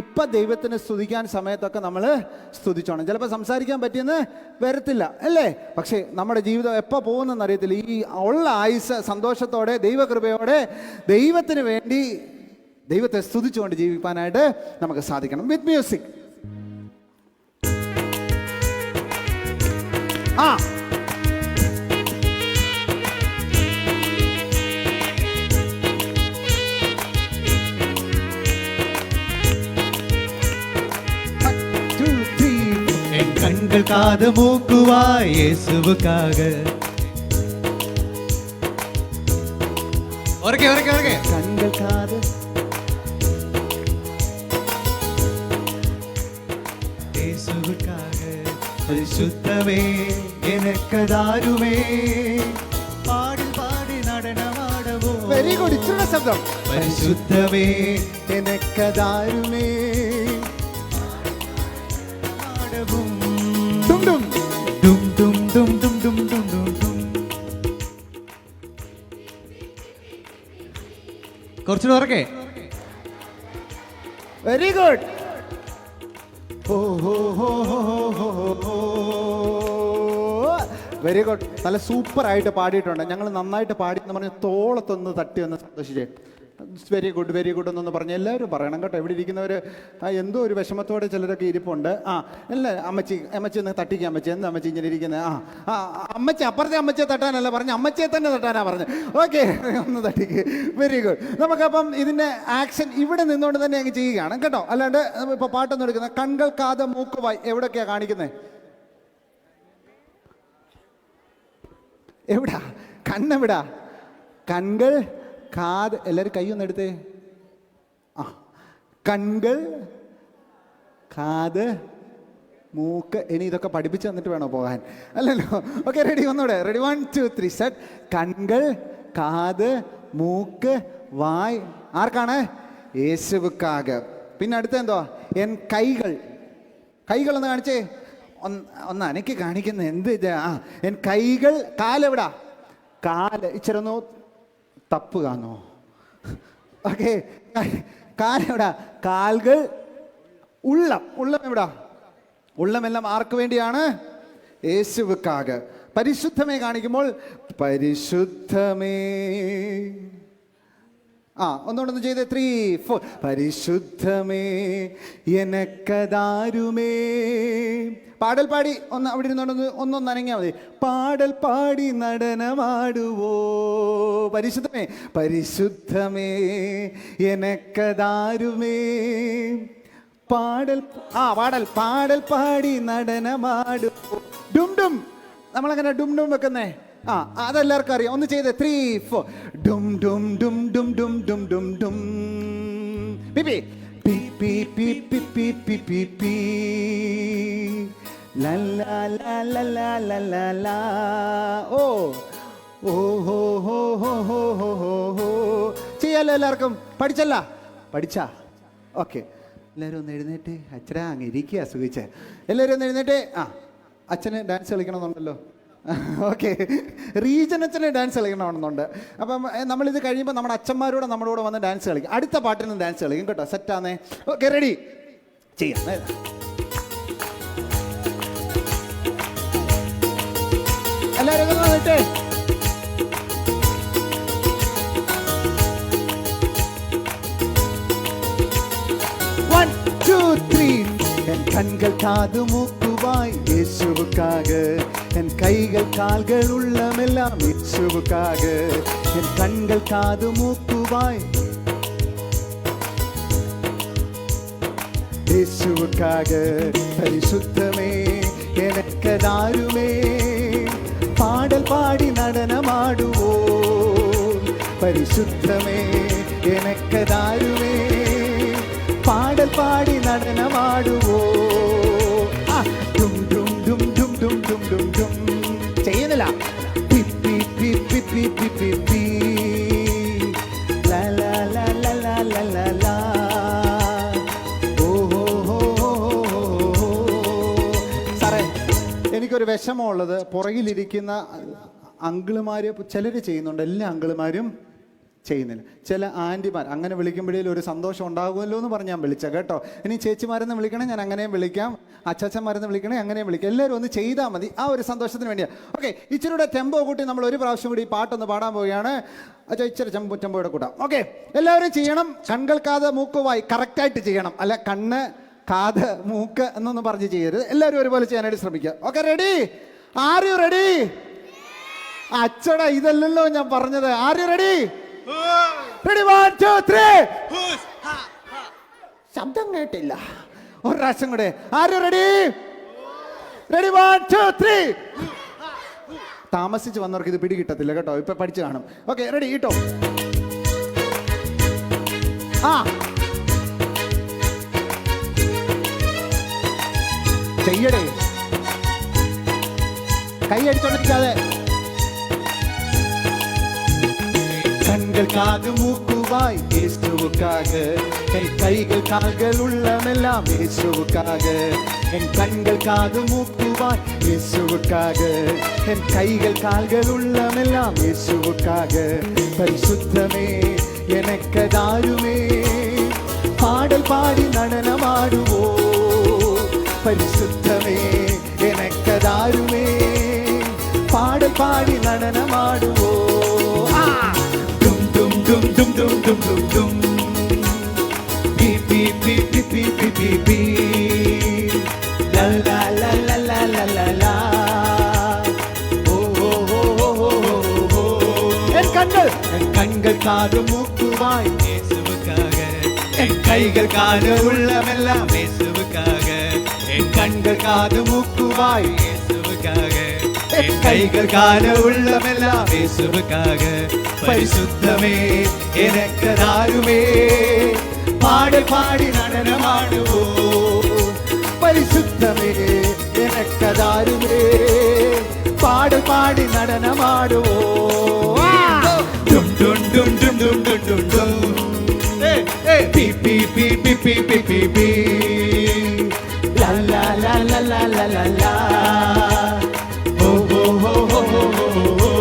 ഇപ്പം ദൈവത്തിന് സ്തുതിക്കാൻ സമയത്തൊക്കെ നമ്മൾ സ്തുതിച്ചോണം. ചിലപ്പോൾ സംസാരിക്കാൻ പറ്റിയെന്ന് വരത്തില്ല അല്ലേ? പക്ഷേ നമ്മുടെ ജീവിതം എപ്പോൾ പോകുന്നതെന്ന് അറിയത്തില്ല. ഈ ഉള്ള ആയുസ് സന്തോഷത്തോടെ ദൈവകൃപയോടെ ദൈവത്തിന് വേണ്ടി ദൈവത്തെ സ്തുതിച്ചുകൊണ്ട് ജീവിക്കാനായിട്ട് നമുക്ക് സാധിക്കണം. With music. ആ கண்கள் காது மூக்குவாய் இயேசுவுக்காக. ஒருக்கே கண்கள் காது இயேசுவுக்காக. பரிசுத்தமே எனக்கதாருமே, பாடி பாடி நடனமாடவோ. Very good. ഇച്ചിരി ശബ്ദം. പരിശുദ്ധമേ എനിക്കതാരുമേ ആടവും. ഡും ഡും ഡും ഡും ഡും ഡും ഡും ഡും ഡും ഡും. കുറച്ചുകൂടെ ഉറക്കെ. Very good. ഹോ ഹോ ഹോ ഹോ ഹോ. Very good. നല്ല സൂപ്പറായിട്ട് പാടിയിട്ടുണ്ട്. ഞങ്ങൾ നന്നായിട്ട് പാടി എന്ന് പറഞ്ഞ് തോളത്തൊന്ന് തട്ടി ഒന്ന് സന്തോഷിച്ചേ. വെരി ഗുഡ് വെരി ഗുഡ് എന്നൊന്ന് പറഞ്ഞ് എല്ലാവരും പറയണം കേട്ടോ. ഇവിടെ ഇരിക്കുന്നവർ എന്തോ ഒരു വിഷമത്തോടെ ചിലരൊക്കെ ഇരിപ്പുണ്ട്. അല്ല അമ്മച്ചി ഒന്ന് തട്ടിക്കുക. അമ്മച്ചി എന്താ അമ്മച്ചി ഇങ്ങനെ ഇരിക്കുന്നത്? അമ്മച്ചി അപ്പുറത്തെ അമ്മച്ചിയെ തട്ടാനല്ല പറഞ്ഞ്, അമ്മച്ചിയെ തന്നെ തട്ടാനാ പറഞ്ഞ്. ഓക്കെ, ഒന്ന് തട്ടിക്ക്. Very good. നമുക്കപ്പം ഇതിൻ്റെ ആക്ഷൻ ഇവിടെ നിന്നുകൊണ്ട് തന്നെ അങ്ങ് ചെയ്യുകയാണ് കേട്ടോ. അല്ലാണ്ട് ഇപ്പോൾ പാട്ടൊന്നും എടുക്കുന്നത്. കൺകൾ കാത് മൂക്ക് വായ് എവിടെയൊക്കെയാണ് കാണിക്കുന്നത്? എവിടാ കണ്ണെവിടാ? കൺകൾ കാത്. എല്ലാവരും കൈയൊന്ന് എടുത്തേ. കൺകൾ കാത് മൂക്ക്. ഇനി ഇതൊക്കെ പഠിപ്പിച്ച് തന്നിട്ട് വേണോ പോകാൻ? അല്ലല്ലോ. Okay, ready? ഒന്നുകൂടെ. റെഡി? 1 2 3 സെറ്റ്. കൺകൾ കാത് മൂക്ക് വായ്. ആർക്കാണ്? യേശുവുക്കാക. പിന്നെ അടുത്ത എന്തോ? എൻ കൈകൾ. കൈകളൊന്ന് കാണിച്ചേ. ഒന്ന് അനക്ക് കാണിക്കുന്ന എന്ത് ഇത്? എൻ കൈകൾ. കാലെവിടാ? കാല് ഇച്ചിരി ഒന്ന് തപ്പുകാന്നോ? ഓക്കെ, കാലെവിടാ? കാലുകൾ. ഉള്ളം എവിടാ? ഉള്ളമെല്ലാം ആർക്ക് വേണ്ടിയാണ്? യേശുവുക്കാക. പരിശുദ്ധമേ കാണിക്കുമ്പോൾ പരിശുദ്ധമേ. ഒന്നുകൊണ്ടൊന്ന് ചെയ്തേ. 3 4. പരിശുദ്ധമേ എനക്കതാരുമേ. പാടൽ പാടി ഒന്ന് അവിടെ ഇരുന്നോണ്ടൊന്ന് ഒന്നൊന്ന് അനങ്ങിയാൽ മതി. പാടൽ പാടി നടനമാടുവോ. പരിശുദ്ധമേ പരിശുദ്ധമേ എനക്കതാരുമേ. പാടൽ പാടൽ പാടി നടനമാടുവോ. ഡും ഡും. നമ്മളങ്ങനെ ഡും ഡും വെക്കുന്നേ. അതെല്ലാവർക്കും അറിയാം. ഒന്ന് ചെയ്തേ. 3 4. ഡും ഡും ഡും ഡും ഡും ഡും ഡും ഡും. പിപി പി പി പി പി പി പി പി പി. ലാ ലാ ലാ ലാ ലാ ലാ ലാ ലാ. ഓ ഓ ഹോ ഹോ ഹോ ഹോ ഹോ ഹോ ഹോ. ചെയ്യാലോ എല്ലാവർക്കും? പഠിച്ചാ? ഓക്കെ, എല്ലാവരും ഒന്ന് എഴുന്നേറ്റ്. അച്ഛനാ അങ്ങ് ഇരിക്കുക സുഖിച്ച്. എല്ലാവരും ഒന്ന് എഴുന്നേറ്റ്. അച്ഛന് ഡാൻസ് കളിക്കണമെന്നുണ്ടല്ലോ. ഓക്കെ, റീജൻ അച്ഛന് ഡാൻസ് കളിക്കണമെന്നുണ്ട്. അപ്പം നമ്മളിത് കഴിയുമ്പോൾ നമ്മുടെ അച്ഛന്മാരോട് നമ്മളോട് വന്ന് ഡാൻസ് കളിക്കും. അടുത്ത പാട്ടിന് ഡാൻസ് കളിക്കും കേട്ടോ. സെറ്റാന്നേ? Okay, ready? ചെയ്യാം. എല്ലാവരും വന്നിട്ടേ. என் கண்கள் காது மூக்குவாய் இயேசுவுக்காக. என் கைகள் கால்கள் உள்ளமெல்லாம் இயேசுவுக்காக. என் கண்கள் காது மூக்குவாய் இயேசுவுக்காக. பரிசுத்தமே எனக்கதாருமே. பாடல் பாடி நடனமாடுவோம். பரிசுத்தமே எனக்கதாருமே. പാടൽ പാടി നടനമാടുവോ. ഡും ഡും ഡും ഡും ഡും ഡും ഡും ഡും. ചെയ്യുന്നില്ല. പി പി പി പി പി പി പി. ലാ ലാ ലാ ലാ ലാ ലാ ലാ. വിഷമമുള്ളത് പുറകിലിരിക്കുന്ന അങ്കിളുമാർ ചിലർ ചെയ്യുന്നുണ്ട്, എല്ലാ അങ്കിളുമാരും ചെയ്യുന്നില്ല. ചില ആൻറ്റിമാർ അങ്ങനെ വിളിക്കുമ്പോഴേലും ഒരു സന്തോഷം ഉണ്ടാകുമല്ലോ എന്ന് പറഞ്ഞ് ഞാൻ വിളിച്ച കേട്ടോ. ഇനി ചേച്ചിമാരെന്ന് വിളിക്കണേ ഞാൻ അങ്ങനെയും വിളിക്കാം, അച്ചാച്ചന്മാരെന്ന് വിളിക്കണേ അങ്ങനെയും വിളിക്കാം. എല്ലാവരും ഒന്ന് ചെയ്താൽ മതി, ആ ഒരു സന്തോഷത്തിന് വേണ്ടിയാണ്. ഓക്കെ, ഇച്ചിരിയുടെ ടെമ്പോ കൂട്ടി നമ്മൾ ഒരു പ്രാവശ്യം കൂടി ഈ പാട്ടൊന്ന് പാടാൻ പോവുകയാണ്. അച്ഛാ ഇച്ചിരി ടെമ്പോയുടെ കൂട്ടാം. ഓക്കെ, എല്ലാവരും ചെയ്യണം. കൺകൾ കാത് മൂക്ക് വായി കറക്റ്റായിട്ട് ചെയ്യണം, അല്ല കണ്ണ് കാത് മൂക്ക് എന്നൊന്നും പറഞ്ഞ് ചെയ്യരുത്. എല്ലാവരും ഒരുപോലെ ചെയ്യാനായിട്ട് ശ്രമിക്കുക. Okay, ready? Are you ready? അച്ചടാ, ഇതല്ലല്ലോ ഞാൻ പറഞ്ഞത്. Are you ready? റെഡി, 1 2 3. ശബ്ദം കേട്ടില്ല, ഒരു പ്രാവശ്യം കൂടെ. Are you ready? റെഡി, 1 2 3. താമസിച്ച് വന്നവർക്ക് ഇത് പിടി കിട്ടത്തില്ല കേട്ടോ, ഇപ്പൊ പഠിച്ചു കാണും. Okay, ready? കേട്ടോ, ചെയ്യടേ, കൈ അടിച്ചോണ്ടിരിക്കാതെ. கண்கள் காது மூக்குவாய் இயேசுவுக்காக, என் கைகள் கால்கள் உள்ளமெல்லாம் இயேசுவுக்காக. என் கண்கள் காது மூக்குவாய் இயேசுவுக்காக, என் கைகள் கால்கள் உள்ளமெல்லாம் இயேசுவுக்காக. பரிசுத்தமே எனக்கு தாருமே, பாடல் பாடி நடனமாடுவோ. பரிசுத்தமே எனக்கு தாருமே, பாடல் பாடி நடனமாடுவோ. Dum dum dum dum dum dum, beep beep beep beep beep beep beep beep, la la la la la la la la, oh oh oh oh oh oh. En கண்கள் காது மூக்கு வாய் இயேசுவுக்காக, என் கைகள் காது உள்ளமெல்லாம் இயேசுவுக்காக. என் கண்கள் காது மூக்கு வாய் இயேசுவுக்காக, என் கைகள் காது உள்ளமெல்லாம் இயேசுவுக்காக. பரிசுத்தமே எனக்கு தாருமே, பாடல் பாடி நடனமாடுவோ. பரிசுத்தமே எனக்கு தாருமே, பாடல் பாடி நடனமாடுவோ. டும் டும் டும் டும் டும் டும் டும் டும், பி பி பி பி பி பி பி பி, la la la la la la la la, oh oh oh oh oh.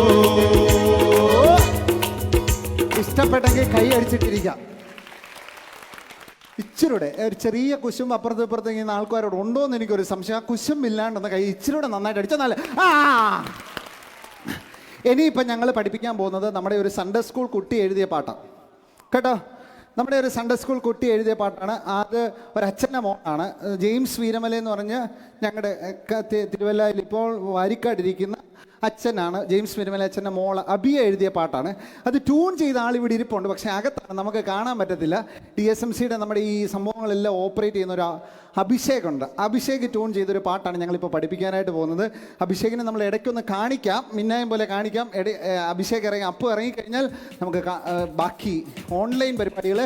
ഇഷ്ടപ്പെട്ടെങ്കിൽ കൈ അടിച്ചിട്ടിരിക്കാം. ഇച്ചിരൂടെ ഒരു ചെറിയ കുശും അപ്പുറത്ത് ഇപ്പുറത്ത് ഇങ്ങനെ ആൾക്കാരോട് ഉണ്ടോ എന്ന് എനിക്കൊരു സംശയം. ആ കുശും ഇല്ലാണ്ടെന്ന് കൈ ഇച്ചിരൂടെ നന്നായിട്ട് അടിച്ചാൽ നല്ല. ഇനിയിപ്പം ഞങ്ങൾ പഠിപ്പിക്കാൻ പോകുന്നത് നമ്മുടെ ഒരു സൺഡേ സ്കൂൾ കുട്ടി എഴുതിയ പാട്ടാണ് കേട്ടോ. നമ്മുടെ ഒരു സൺഡേ സ്കൂൾ കുട്ടി എഴുതിയ പാട്ടാണ്. അത് ഒരച്ഛൻ്റെ മോനാണ്, ജെയിംസ് വീരമല എന്ന് പറഞ്ഞ് ഞങ്ങളുടെ തിരുവല്ലയിൽ ഇപ്പോൾ വാരിക്കാടിരിക്കുന്ന അച്ഛനാണ്. ജെയിംസ് വീരമല അച്ഛൻ്റെ മോൾ അബിയ എഴുതിയ പാട്ടാണ്. അത് ട്യൂൺ ചെയ്ത ആൾ ഇവിടെ ഇരിപ്പുണ്ട്, പക്ഷേ അകത്താണ്, നമുക്ക് കാണാൻ പറ്റത്തില്ല. DSMCയുടെ നമ്മുടെ ഈ സംഭവങ്ങളെല്ലാം ഓപ്പറേറ്റ് ചെയ്യുന്ന ഒരു അഭിഷേകുണ്ട്. അഭിഷേക് ട്യൂൺ ചെയ്തൊരു പാട്ടാണ് ഞങ്ങളിപ്പോൾ പഠിപ്പിക്കാനായിട്ട് പോകുന്നത്. അഭിഷേകിനെ നമ്മൾ ഇടയ്ക്കൊന്ന് കാണിക്കാം, മിന്നായം പോലെ കാണിക്കാം. അഭിഷേക് ഇറങ്ങിക്കഴിഞ്ഞാൽ നമുക്ക് ബാക്കി ഓൺലൈൻ പരിപാടികൾ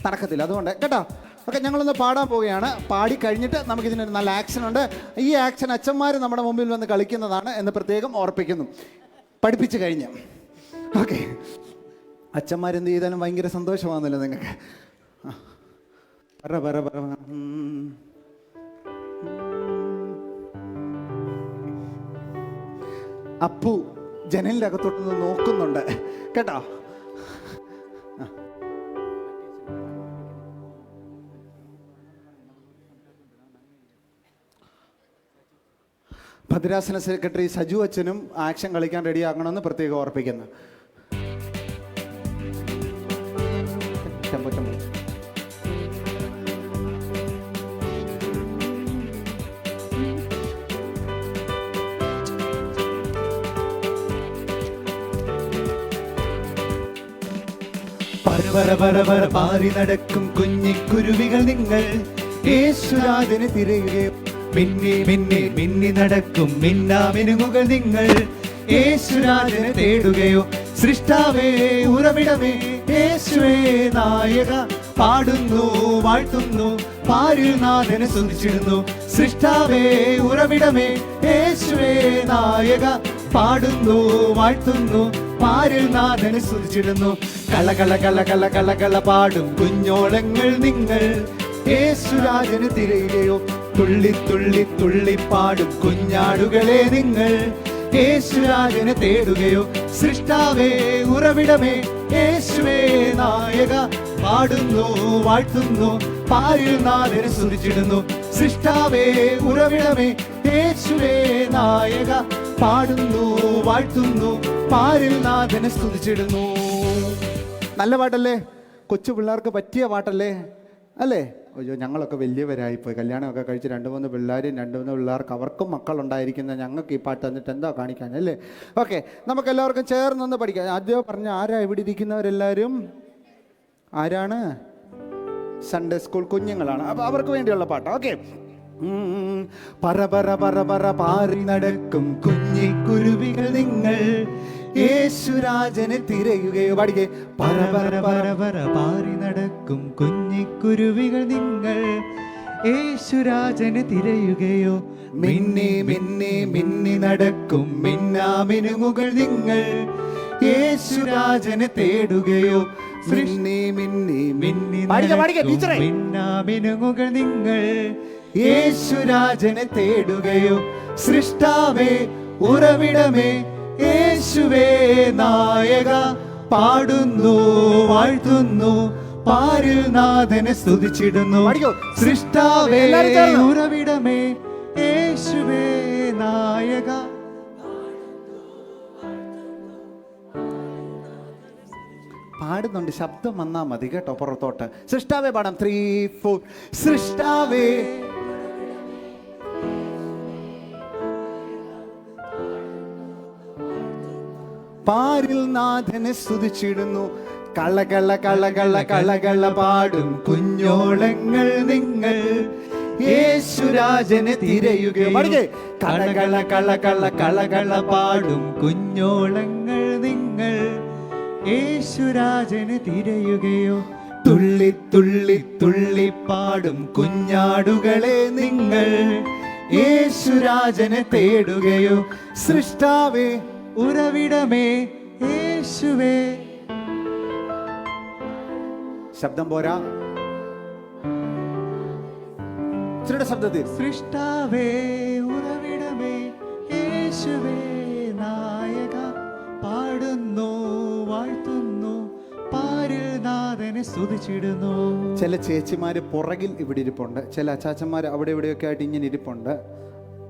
നടക്കത്തില്ല, അതുകൊണ്ട് കേട്ടോ. ഓക്കെ, ഞങ്ങളൊന്ന് പാടാൻ പോവുകയാണ്. പാടി കഴിഞ്ഞിട്ട് നമുക്കിതിനൊരു നല്ല ആക്ഷൻ ഉണ്ട്. ഈ ആക്ഷൻ അച്ഛന്മാർ നമ്മുടെ മുമ്പിൽ വന്ന് കളിക്കുന്നതാണ് എന്ന് പ്രത്യേകം ഓർപ്പിക്കുന്നു, പഠിപ്പിച്ച് കഴിഞ്ഞ്. ഓക്കെ, അച്ഛന്മാരെന്ത് ചെയ്താലും ഭയങ്കര സന്തോഷമാണല്ലോ നിങ്ങൾക്ക്. പറ പറ പറ. അപ്പു ജനലിൻ്റെ അകത്തോട്ടൊന്ന് നോക്കുന്നുണ്ട് കേട്ടോ. ഭദ്രാസന സെക്രട്ടറി സജു അച്ഛനും ആക്ഷൻ കളിക്കാൻ റെഡിയാക്കണമെന്ന് പ്രത്യേകം ഓർപ്പിക്കുന്നു. പരപര പാറി നടക്കും കുഞ്ഞിക്കുരുവികൾ നിങ്ങൾ, യേശുരാജന് തിരയുകയും മിന്നി മിന്നി മിന്നി നടക്കും മിന്നാമിനുങ്ങുകൾ നിങ്ങൾ, യേശുരാജനെ തേടുകയോ. സൃഷ്ടാവേ ഉറവിടമേ യേശുവേ നായക, പാടുന്നു വാഴ്ത്തുന്നു പാരിൽ നാഥനെ സ്തുതിച്ചിടുന്നു. സൃഷ്ടാവേ ഉറവിടമേ യേശുവേ നായക, പാടുന്നു വാഴ്ത്തുന്നു പാരിൽ നാഥനെ സ്തുതിച്ചിടുന്നു. കളകള കള കള കള കള പാടും കുഞ്ഞോളങ്ങൾ നിങ്ങൾ, യേശുരാജന് തിരയുകയോ. തുള്ളി തുള്ളി തുള്ളി പാടും കുഞ്ഞാടുകളെ നിങ്ങൾ യേശുരാജനെ തേടുകയോ സൃഷ്ടാവേ ഉറവിടമേ യേശുവേ നായക പാടുന്നു വാഴ്ത്തുന്നു പാരിൽ നാഥനെ സ്തുതിച്ചിടുന്നു സൃഷ്ടാവേ ഉറവിടമേ യേശുവേ നായക പാടുന്നു വാഴ്ത്തുന്നു പാരിൽ നാഥനെ സ്തുതിച്ചിടുന്നു. നല്ല പാട്ടല്ലേ? കൊച്ചു പിള്ളേർക്ക് പറ്റിയ പാട്ടല്ലേ അല്ലേ? അയ്യോ, ഞങ്ങളൊക്കെ വലിയവരായിപ്പോയി. കല്യാണമൊക്കെ കഴിച്ച് 2-3 പിള്ളേർക്ക് അവർക്കും മക്കളുണ്ടായിരിക്കുന്ന ഞങ്ങൾക്ക് ഈ പാട്ട് തന്നിട്ട് എന്താ കാണിക്കാൻ അല്ലേ? ഓക്കെ, നമുക്ക് എല്ലാവർക്കും ചേർന്നൊന്ന് പഠിക്കാം. ആദ്യം പറഞ്ഞ ആരാ ഇവിടെ ഇരിക്കുന്നവരെല്ലാവരും? ആരാണ്? സൺഡേ സ്കൂൾ കുഞ്ഞുങ്ങളാണ്. അപ്പോൾ അവർക്ക് വേണ്ടിയുള്ള പാട്ട്. ഓക്കെ. പറ പറ പറ പറ പാറി നടക്കും കുഞ്ഞിക്കുരുവികൾ നിങ്ങൾ യേശുരാജനെ തിരയുകയോ. പാടിക്കേ. പറ പറ പറ പറ പാറി നടക്കും കുഞ്ഞിക്കുരുവികൾ നിങ്ങൾ യേശുരാജനെ തിരയുകയോ. മിന്നി മിന്നി മിന്നി നടക്കും മിന്നാമിനുങ്ങുകൾ നിങ്ങൾ യേശുരാജനെ തേടുകയോ. മിന്നി മിന്നി മിന്നി മിന്നാമിനുങ്ങുകൾ നിങ്ങൾ യേശുരാജനെ തേടുകയോ. സൃഷ്ടാവേ ഉറവിടമേ യേശുവേ നായക പാടുന്നു വാഴ്ത്തുന്നു പാരിൽ നാഥനെ സ്തുതിച്ചിടുന്നു. സൃഷ്ടാവേ ഉറവിടമേ യേശുവേ നായക. പാടുന്നുണ്ട്, ശബ്ദം വന്നാൽ മതി കേട്ടോ പുറത്തോട്ട്. സൃഷ്ടാവേ പാടാം. 3, 4. സൃഷ്ടാവേ പാരിൽ നാഥനെ സ്തുതിച്ചിടുന്നു. കളകള കളകള കളകള പാടും കുഞ്ഞോളങ്ങൾ നിങ്ങൾ യേശുരാജനെ തിരയുകയോ. കളകള കളകള കളകള പാടും കുഞ്ഞോളങ്ങൾ നിങ്ങൾ യേശുരാജനെ തിരയുകയോ. തുള്ളി തുള്ളി തുള്ളി പാടും കുഞ്ഞാടുകളെ നിങ്ങൾ യേശുരാജനെ തേടുകയോ. സൃഷ്ടാവേ ഉറവിടമേ യേശുവേ. ശബ്ദം പോരാ, ഇച്ചിരിയുടെ ശബ്ദത്തിൽ. സൃഷ്ടാവേ ഉറവിടമേ യേശുവേ നായക പാടുന്നു വാഴ്ത്തുന്നു പാരിൽ നാഥനെ സ്തുതിച്ചിടുന്നു. ചില ചേച്ചിമാര് പുറകിൽ ഇവിടെ ഇരിപ്പുണ്ട്, ചില അച്ചാച്ചന്മാർ അവിടെ ഇവിടെയൊക്കെ ആയിട്ട് ഇങ്ങനെ ഇരിപ്പുണ്ട്.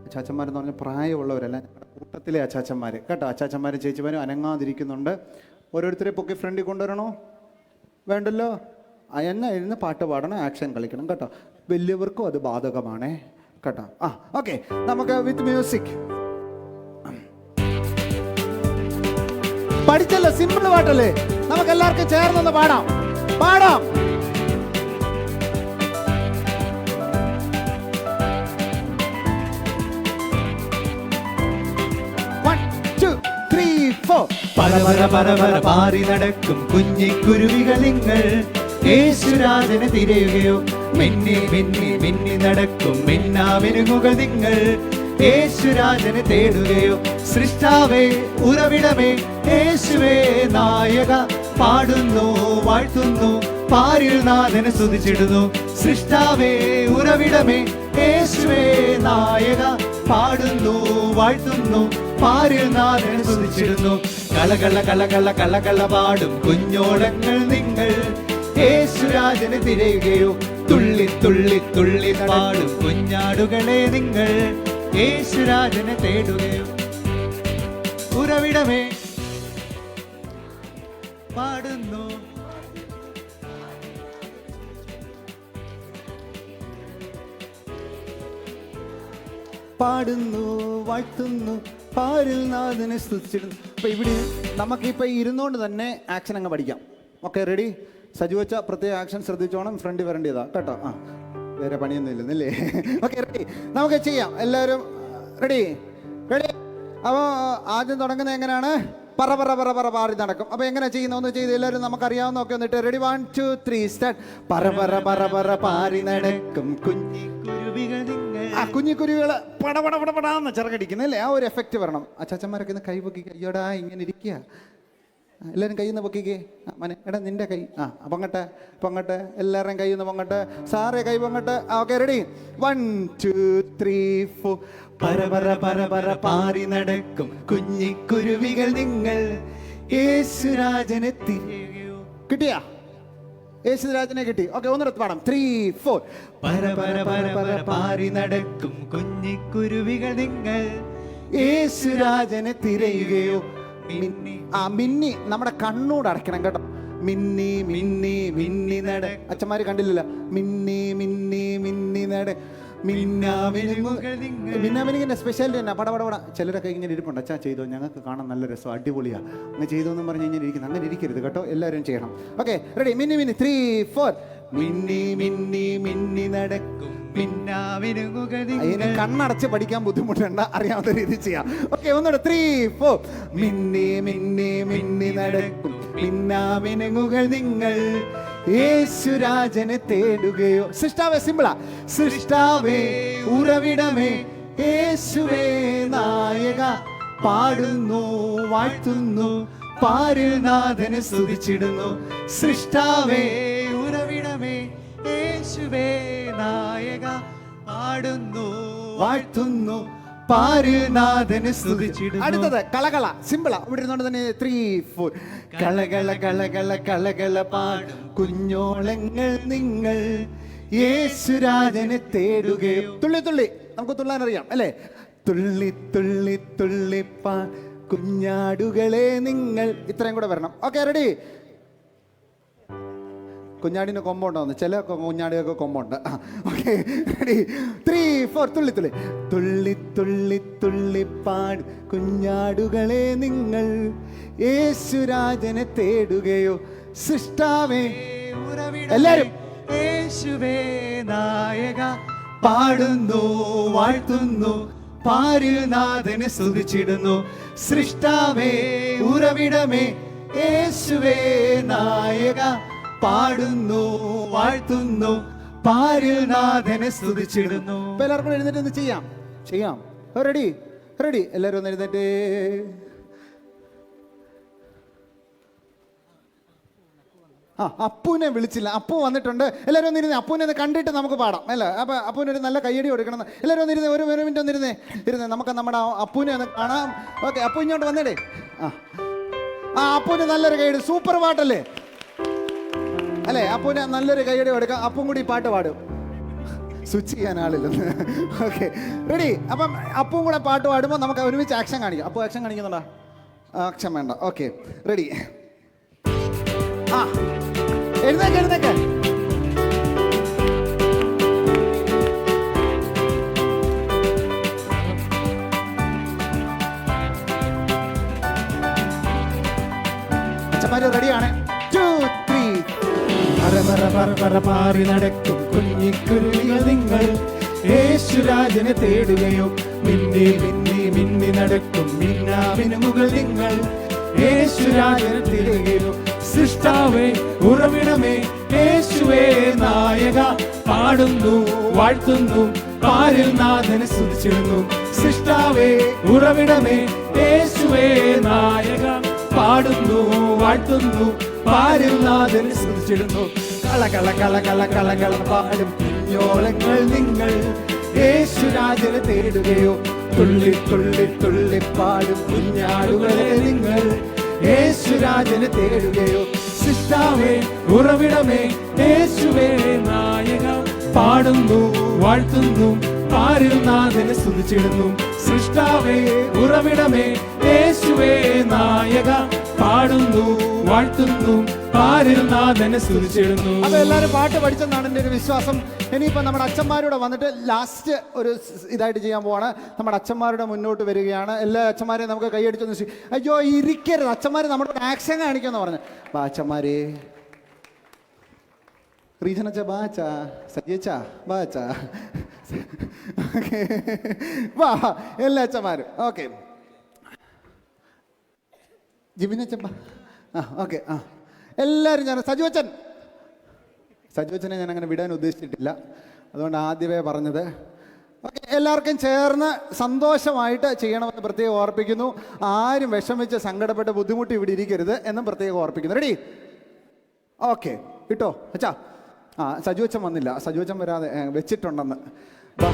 അച്ചാച്ചന്മാരെന്ന് പറഞ്ഞാൽ പ്രായമുള്ളവരല്ല, ഞങ്ങളുടെ കൂട്ടത്തിലെ അച്ചാച്ചന്മാർ കേട്ടോ. അച്ചാച്ചന്മാരും ചേച്ചിമാരും അനങ്ങാതിരിക്കുന്നുണ്ട്. ഓരോരുത്തരെ പൊക്കി ഫ്രണ്ടിൽ കൊണ്ടുവരണോ? വേണ്ടല്ലോ. എന്നെ എഴുന്ന പാട്ട് പാടണം, ആക്ഷൻ കളിക്കണം കേട്ടോ. വലിയവർക്കും അത് ബാധകമാണേ കേട്ടോ. ഓക്കെ, നമുക്ക് വിത്ത് മ്യൂസിക് പഠിച്ചല്ലോ. സിമ്പിൾ പാട്ടല്ലേ? നമുക്ക് എല്ലാവർക്കും ചേർന്നൊന്ന് പാടാം. പാടാം. പല പല പല പല പാറി നടക്കും കുഞ്ഞിക്കുരുവികൾ നിങ്ങൾ യേശുരാജനെ തിരയുകയോ. മിന്നി മിന്നി മിന്നി നടക്കും മിന്നാമിനുങ്ങുകൾ നിങ്ങൾ യേശുരാജനെ തേടുകയോ. സൃഷ്ടാവേ ഉറവിടമേ യേശുവേ നായക പാടുന്നു വാഴ്ത്തുന്നു പാരിൽ നാഥനെ സ്തുതിച്ചിടുന്നു. സൃഷ്ടാവേ ഉറവിടമേ യേശുവേ നായക പാടുന്നു വാഴ്ത്തുന്നു പാരിൽ നാഥനെ സ്തുതിച്ചിടുന്നു. കളകള കളകള കളകള പാടും കുഞ്ഞോളങ്ങൾ നിങ്ങൾ യേശുരാജനെ തിരയുകയോ. തുള്ളി തുള്ളി തുള്ളി പാടും കുഞ്ഞാടുകളെ നിങ്ങൾ യേശുരാജനെ തേടുകയോ. ഉറവിടമേ പാടുന്നു പാടുന്നു വാഴ്ത്തുന്നു പാരിൽ നാഥനെ സ്തുതിച്ചിടുന്നു. അപ്പോൾ ഇവിടെ നമുക്കിപ്പോൾ ഇരുന്നുകൊണ്ട് തന്നെ ആക്ഷൻ അങ്ങ് പഠിക്കാം. Okay, ready? സജു വെച്ച പ്രത്യേക ആക്ഷൻ ശ്രദ്ധിച്ചോണം. ഫ്രണ്ട് വരേണ്ടതാ കേട്ടോ. വേറെ പണിയൊന്നും ഇല്ലെന്നല്ലേ? Okay, ready? നമുക്ക് ചെയ്യാം. എല്ലാവരും റെഡി? റെഡി? അപ്പോൾ ആദ്യം തുടങ്ങുന്നത് എങ്ങനെയാണ്? പറ പറ പറ പറ പാറി നടക്കും. അപ്പോൾ എങ്ങനെ ചെയ്യുന്ന ഒന്ന് ചെയ്ത് എല്ലാവരും നമുക്കറിയാവുന്നൊക്കെ വന്നിട്ട് റെഡി? 1, 2, 3 സ്റ്റാർട്ട്. പറ പറ പറ പറ പാറി നടക്കും കുഞ്ഞിക്കുരുവികൾ കുഞ്ഞിക്കുരുവികൾ പടപടപടപടാന്ന് ചിറകടിക്കുന്നല്ലേ? ആ ഒരു എഫക്റ്റ് വരണം. അച്ചാച്ചന്മാരൊക്കെ ഇന്ന് കൈപൊക്കി അയ്യോടാ ഇങ്ങനെ ഇരിക്കുക എല്ലാവരും കയ്യിൽ നിന്ന് പൊക്കിക്കേ. മനെ എടാ നിൻ്റെ കൈ പൊങ്ങട്ടെ പൊങ്ങട്ടെ, എല്ലാവരുടെയും കയ്യിൽ നിന്ന് പൊങ്ങട്ടെ. സാറേ കൈ പൊങ്ങട്ടെ. Okay ready. 1 2 3 4. പരപര പരപര പാറി നടക്കും കുഞ്ഞിക്കുരുവികൾ നിങ്ങൾ യേശുരാജനെ തിരയുകയോ. കിട്ടിയാ? യേശുരാജനെ കിട്ടി. ഓക്കെ ഒന്നെടുത്ത് പാടാം. 3 4. പരപര പരപര പാറി നടക്കും കുഞ്ഞിക്കുരുവികൾ നിങ്ങൾ യേശുരാജനെ തിരയുകയോ. മിന്നി മിന്നി നമ്മുടെ കണ്ണൂട് അടയ്ക്കണം കേട്ടോ. മിന്നി മിന്നി മിന്നി നട. അച്ഛന്മാര് കണ്ടില്ലല്ലോ. മിന്നി മിന്നി മിന്നി നട. മിന്നാമിനിങ്ങിന്റെ സ്പെഷ്യാലിറ്റി തന്നെ പടപടപട. ചിലരൊക്കെ ഇങ്ങനെ ഇരിപ്പുണ്ട്. അച്ഛാ ചെയ്തോ, ഞങ്ങൾക്ക് കാണാൻ നല്ല രസം, അടിപൊളിയാണ്, അങ്ങനെ ചെയ്തോ എന്ന് പറഞ്ഞ് ഇങ്ങനെ ഇരിക്കുന്നത്. അങ്ങനെ ഇരിക്കരുത് കേട്ടോ, എല്ലാവരും ചെയ്യണം. Okay ready. മിന്നി മിന്നി 3 4. മിന്നി മിന്നി മിന്നി നടക്കും മിന്നാമിനുങ്ങുകൾ അതിന് കണ്ണടച്ച് പഠിക്കാൻ ബുദ്ധിമുട്ടുണ്ട്, അറിയാവുന്ന രീതി ചെയ്യാം. ഓക്കെ ഒന്നുകൂടെ 3 4. മിന്നി മിന്നി മിന്നി നടക്കും മിന്നാമിനുങ്ങുകൾ നിങ്ങൾ യേശുരാജനെ തേടുകയോ. സൃഷ്ടാവേ സിമ്പിളാ. സൃഷ്ടാവേ ഉറവിടമേ യേശുവേ നായക പാടുന്നു വാഴ്ത്തുന്നു പാരിൽ നാഥനെ സ്തുതിച്ചിടുന്നു. സൃഷ്ടാവേ ഉറവിടമേ യേശുവേ നായക പാടുന്നു വാഴ്ത്തുന്നു പാരിൽ നാഥനെ സ്തുതിച്ചിടുന്നു. അടുത്തത് കളകള. സിമ്പിളാ. ഇവിടെ ഇരുന്നോണ്ട് തന്നെ 3 4. കളകള കളകള കളകള പാടും കുഞ്ഞോളങ്ങൾ നിങ്ങൾ യേശുരാജനെ തേടുകയോ. തുള്ളി തുള്ളി നമുക്ക് തുള്ളാൻ അറിയാം അല്ലേ? തുള്ളി തുള്ളി തുള്ളിപ്പാ കുഞ്ഞാടുകളെ നിങ്ങൾ. ഇത്രയും കൂടെ വരണം. Okay ready. കുഞ്ഞാടിന് കൊമ്പുണ്ടോന്ന്? ചില കുഞ്ഞാടികൾക്ക് കൊമ്പുണ്ട്. Okay ready. 3 4. തുള്ളി തുള്ളി തുള്ളി തുള്ളി തുള്ളിപ്പാട് കുഞ്ഞാടുകളെ നിങ്ങൾ യേശുരാജനെ തേടുകയോ. സൃഷ്ടാവേ എല്ലാരും യേശുവേ നായക പാടുന്നു വാഴ്ത്തുന്നു പാരിൽ നാഥനെ സ്തുതിച്ചിടുന്നു. സൃഷ്ടാവേ ഉറവിടമേ യേശുവേ നായക പാടുന്നു വാഴ്ത്തുന്നു പാരിൽ നാഥനെ സ്തുതിച്ചിടുന്നു. ഇപ്പൊ എല്ലാവർക്കും എഴുന്നേറ്റ് ഒന്ന് ചെയ്യാം. Ready ready. എല്ലാവരും ഒന്ന് എഴുന്നേറ്റ്. അപ്പുവിനെ വിളിച്ചില്ല. അപ്പു വന്നിട്ടുണ്ട്. എല്ലാവരും ഒന്നിരുന്നേ. അപ്പുവിനെ ഒന്ന് കണ്ടിട്ട് നമുക്ക് പാടാം അല്ല? അപ്പൊ അപ്പുവിന് ഒരു നല്ല കയ്യടി കൊടുക്കണം. എല്ലാവരും ഒന്നിരുന്നേ. ഒരു മിനിറ്റ് ഒന്നിരുന്നേ. നമുക്ക് നമ്മുടെ അപ്പുവിനെ ഒന്ന് കാണാം. ഓക്കെ അപ്പു ഇങ്ങോട്ട് വന്നേടേ. അപ്പുവിന് നല്ലൊരു കൈയടി. സൂപ്പർ പാട്ടല്ലേ അല്ലേ? അപ്പുവിന് നല്ലൊരു കൈയടി കൊടുക്കാം. അപ്പും കൂടി പാട്ട് പാടും. സ്വിച്ച് ചെയ്യാൻ ആളില്ലെന്ന്. Okay ready. അപ്പം അപ്പും കൂടെ പാട്ട് പാടുമ്പോൾ നമുക്ക് ഒരുമിച്ച് ആക്ഷൻ കാണിക്കാം. അപ്പു ആക്ഷൻ കാണിക്കുന്നുണ്ടോ? ആക്ഷൻ വേണ്ട. Okay ready. എഴുന്നേക്ക് എഴുന്നേക്ക്. അച്ഛന്മാര് റെഡിയാണ്. 2 3. പരപര പരപര പാറി നടക്കും കുഞ്ഞിക്കുരുവികൾ നിങ്ങൾ യേശുരാജനെ തേടുകയോ. മിന്നി മിന്നി മിന്നി നടക്കും മിന്നാമിനുമുകൾ നിങ്ങൾ യേശുരാജനെ തേടുകയോ. സൃഷ്ടാവേ ഉറവിടമേ യേശുവേ നായക പാടുന്നു വാഴ്ത്തുന്നു പാരിൽ നാഥനെ സ്തുതിച്ചിടുന്നു. സൃഷ്ടാവേ ഉറവിടമേ യേശുവേ നായക പാടുന്നു വാഴ്ത്തുന്നു പാരിൽ നാഥനെ സ്തുതിച്ചിടുന്നു. കളകള കളകള കളകള പാടും കുഞ്ഞോളങ്ങൾ നിങ്ങൾ യേശുരാജനെ തേടുകയോ. തുള്ളി തുള്ളി തുള്ളി പാടും കുഞ്ഞാടുകളെ നിങ്ങൾ യേശുരാജനെ തേടുകയോ. സൃഷ്ടാവേ ഉറവിടമേ യേശുവേ നായക പാടുന്നു വാഴ്ത്തുന്നു പാരിൽ നാഥനെ സ്തുതിച്ചിടുന്നു. സൃഷ്ടാവേ ഉറവിടമേ യേശുവേ നായക പാടുന്നു വാഴ്ത്തുന്നു പാരിൽ നാഥനെ സ്തുതിച്ചിടുന്നു. അപ്പൊ എല്ലാവരും പാട്ട് പഠിച്ചെന്നാണ് എൻ്റെ ഒരു വിശ്വാസം. ഇനിയിപ്പോ നമ്മുടെ അച്ഛന്മാരോട് വന്നിട്ട് ലാസ്റ്റ് ഒരു ഇതായിട്ട് ചെയ്യാൻ പോവാണ്. നമ്മുടെ അച്ഛന്മാരുടെ മുന്നോട്ട് വരികയാണ്. എല്ലാ അച്ഛന്മാരെയും നമുക്ക് കൈയടിച്ചൊന്ന്. അയ്യോ ഇരിക്കരുത്, അച്ഛന്മാർ നമ്മുടെ ആക്ഷൻ കാണിക്കുമെന്ന് പറഞ്ഞു. അപ്പൊ അച്ഛന്മാരെ റീജനച്ച ബാച്ചാ സജിയച്ചാ ബാച്ചാ വാ എല്ലാ അച്ഛന്മാരും. ഓക്കെ ജിബിനച്ചപ്പ ഓക്കെ എല്ലാവരും. ഞാൻ സജുവച്ചനെ ഞാൻ അങ്ങനെ വിടാൻ ഉദ്ദേശിച്ചിട്ടില്ല, അതുകൊണ്ട് ആദ്യമേ പറഞ്ഞത് ഓക്കെ, എല്ലാവർക്കും ചേർന്ന് സന്തോഷമായിട്ട് ചെയ്യണമെന്ന് പ്രത്യേകം ഓർപ്പിക്കുന്നു. ആരും വിഷമിച്ച് സങ്കടപ്പെട്ട് ബുദ്ധിമുട്ടി ഇവിടെ ഇരിക്കരുത് എന്നും പ്രത്യേകം ഓർപ്പിക്കുന്നു. റെഡി? ഓക്കെ, കിട്ടോ അച്ഛാ? ആ, സജു അച്ഛൻ വന്നില്ല. സജു അച്ഛൻ വരാതെ വെച്ചിട്ടുണ്ടെന്ന്. ബാ.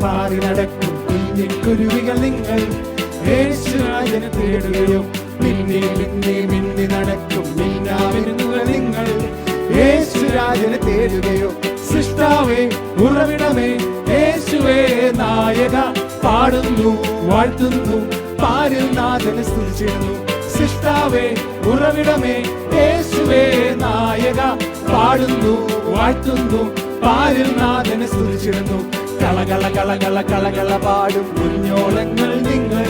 പാറി നടക്കും കുഞ്ഞിക്കുരുവികൾ നിങ്ങൾ യേശുരാജനെ തേടുകയോ മിന്നി മിന്നി മിന്നി നടക്കും മിന്നാമിന്നുകൾ നിങ്ങൾ യേശുരാജനെ തേടുകയോ സൃഷ്ടാവേ ഉറവിടമേ യേശുവേ നായക പാടുന്നു വാഴ്ത്തുന്നു പാരിൽ നാഥനെ സ്തുതിച്ചിടുന്നു സൃഷ്ടാവേ ഉറവിടമേ യേശുവേ നായക പാടുന്നു വാഴ്ത്തുന്നു പാരിൽ നാഥനെ സ്തുതിച്ചിടുന്നു കളകള കളകള കളകള പാടും കുഞ്ഞോളങ്ങൾ നിങ്ങൾ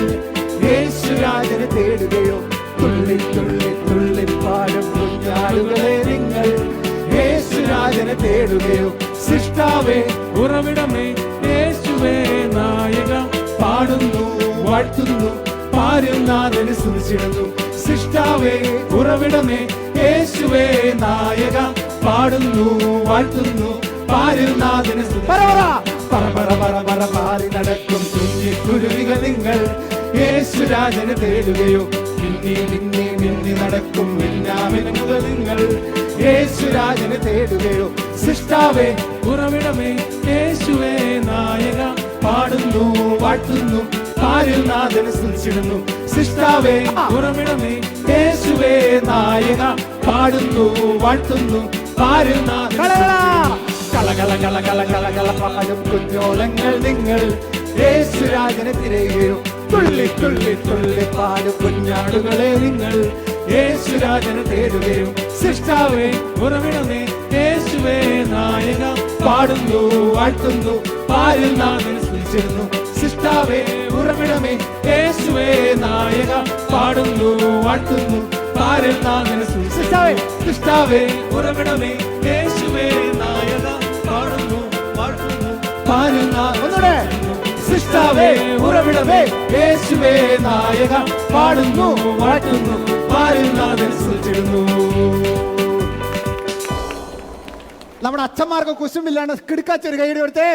യേശുരാജനെ തേടുകയോ തുള്ളി തുള്ളി തുള്ളി പാടും കുഞ്ഞാടുകളെ നിങ്ങൾ യേശുരാജനെ തേടുകയോ സൃഷ്ടാവേ ഉറവിടമേ യേശുവേ നായക പാടുന്നു വാഴ്ത്തുന്നു പാരിൽ നാഥനെ സ്തുതിച്ചിടുന്നു സൃഷ്ടാവേ ഉറവിടമേ യേശുവേ നായക പാടുന്നു വാഴ്ത്തുന്നു പാരിൽ നാഥനെ പാറി നടക്കും കുഞ്ഞിക്കുരുവികൾ നിങ്ങൾ യേശുരാജനെ തേടുകയോ മിന്നി മിന്നി മിന്നി നടക്കും മിന്നാമിനുകൾ നിങ്ങൾ യേശുരാജനെ തേടുകയോ സൃഷ്ടാവേ ഉറവിടമേ യേശുവേ നായക പാടുന്നു വാഴ്ത്തുന്നു പാരിൽ നാഥനെ സ്തുതിച്ചിടുന്നു സൃഷ്ടാവേ ഉറവിടമേ യേശുവേ നായക പാടുന്നു വാഴ്ത്തുന്നു പാരിൽ കളകള കളകള കളകള പാടും കുഞ്ഞോളങ്ങൾ നിങ്ങൾ യേശുരാജനെ തിരയുകയോ തുള്ളി തുള്ളി തുള്ളി പാടും കുഞ്ഞാടുകളെ നിങ്ങൾ യേശുരാജനെ തേടുകയോ സൃഷ്ടാവേ ഉറവിടമേ യേശുവേ നായക പാടുന്നു വാഴ്ത്തുന്നു പാരിൽ നാഥനെ സ്തുതിച്ചിടുന്നു സൃഷ്ടാവേ ഉറവിടമേ യേശുവേ നായക പാടുന്നു വാഴ്ത്തുന്നു പാരിൽ നാഥനെ സൃഷ്ടാവേ ഉറവിടമേ യേശുവേ നായക പാടുന്നു വാഴ്ത്തുന്നു പാരിൽ നാഥനെ സൃഷ്ടാവേ ഉറവിടമേ യേശുവേ നായക പാടുന്നു വാഴ്ത്തുന്നു പാരിൽ നാഥനെ സ്തുതിച്ചിടുന്നു. നമ്മുടെ അച്ഛന്മാർക്ക് കുശുമില്ലാണ്ട് കിടക്കാച്ചൊരു കൈയ്യടി കൊടുത്തേ.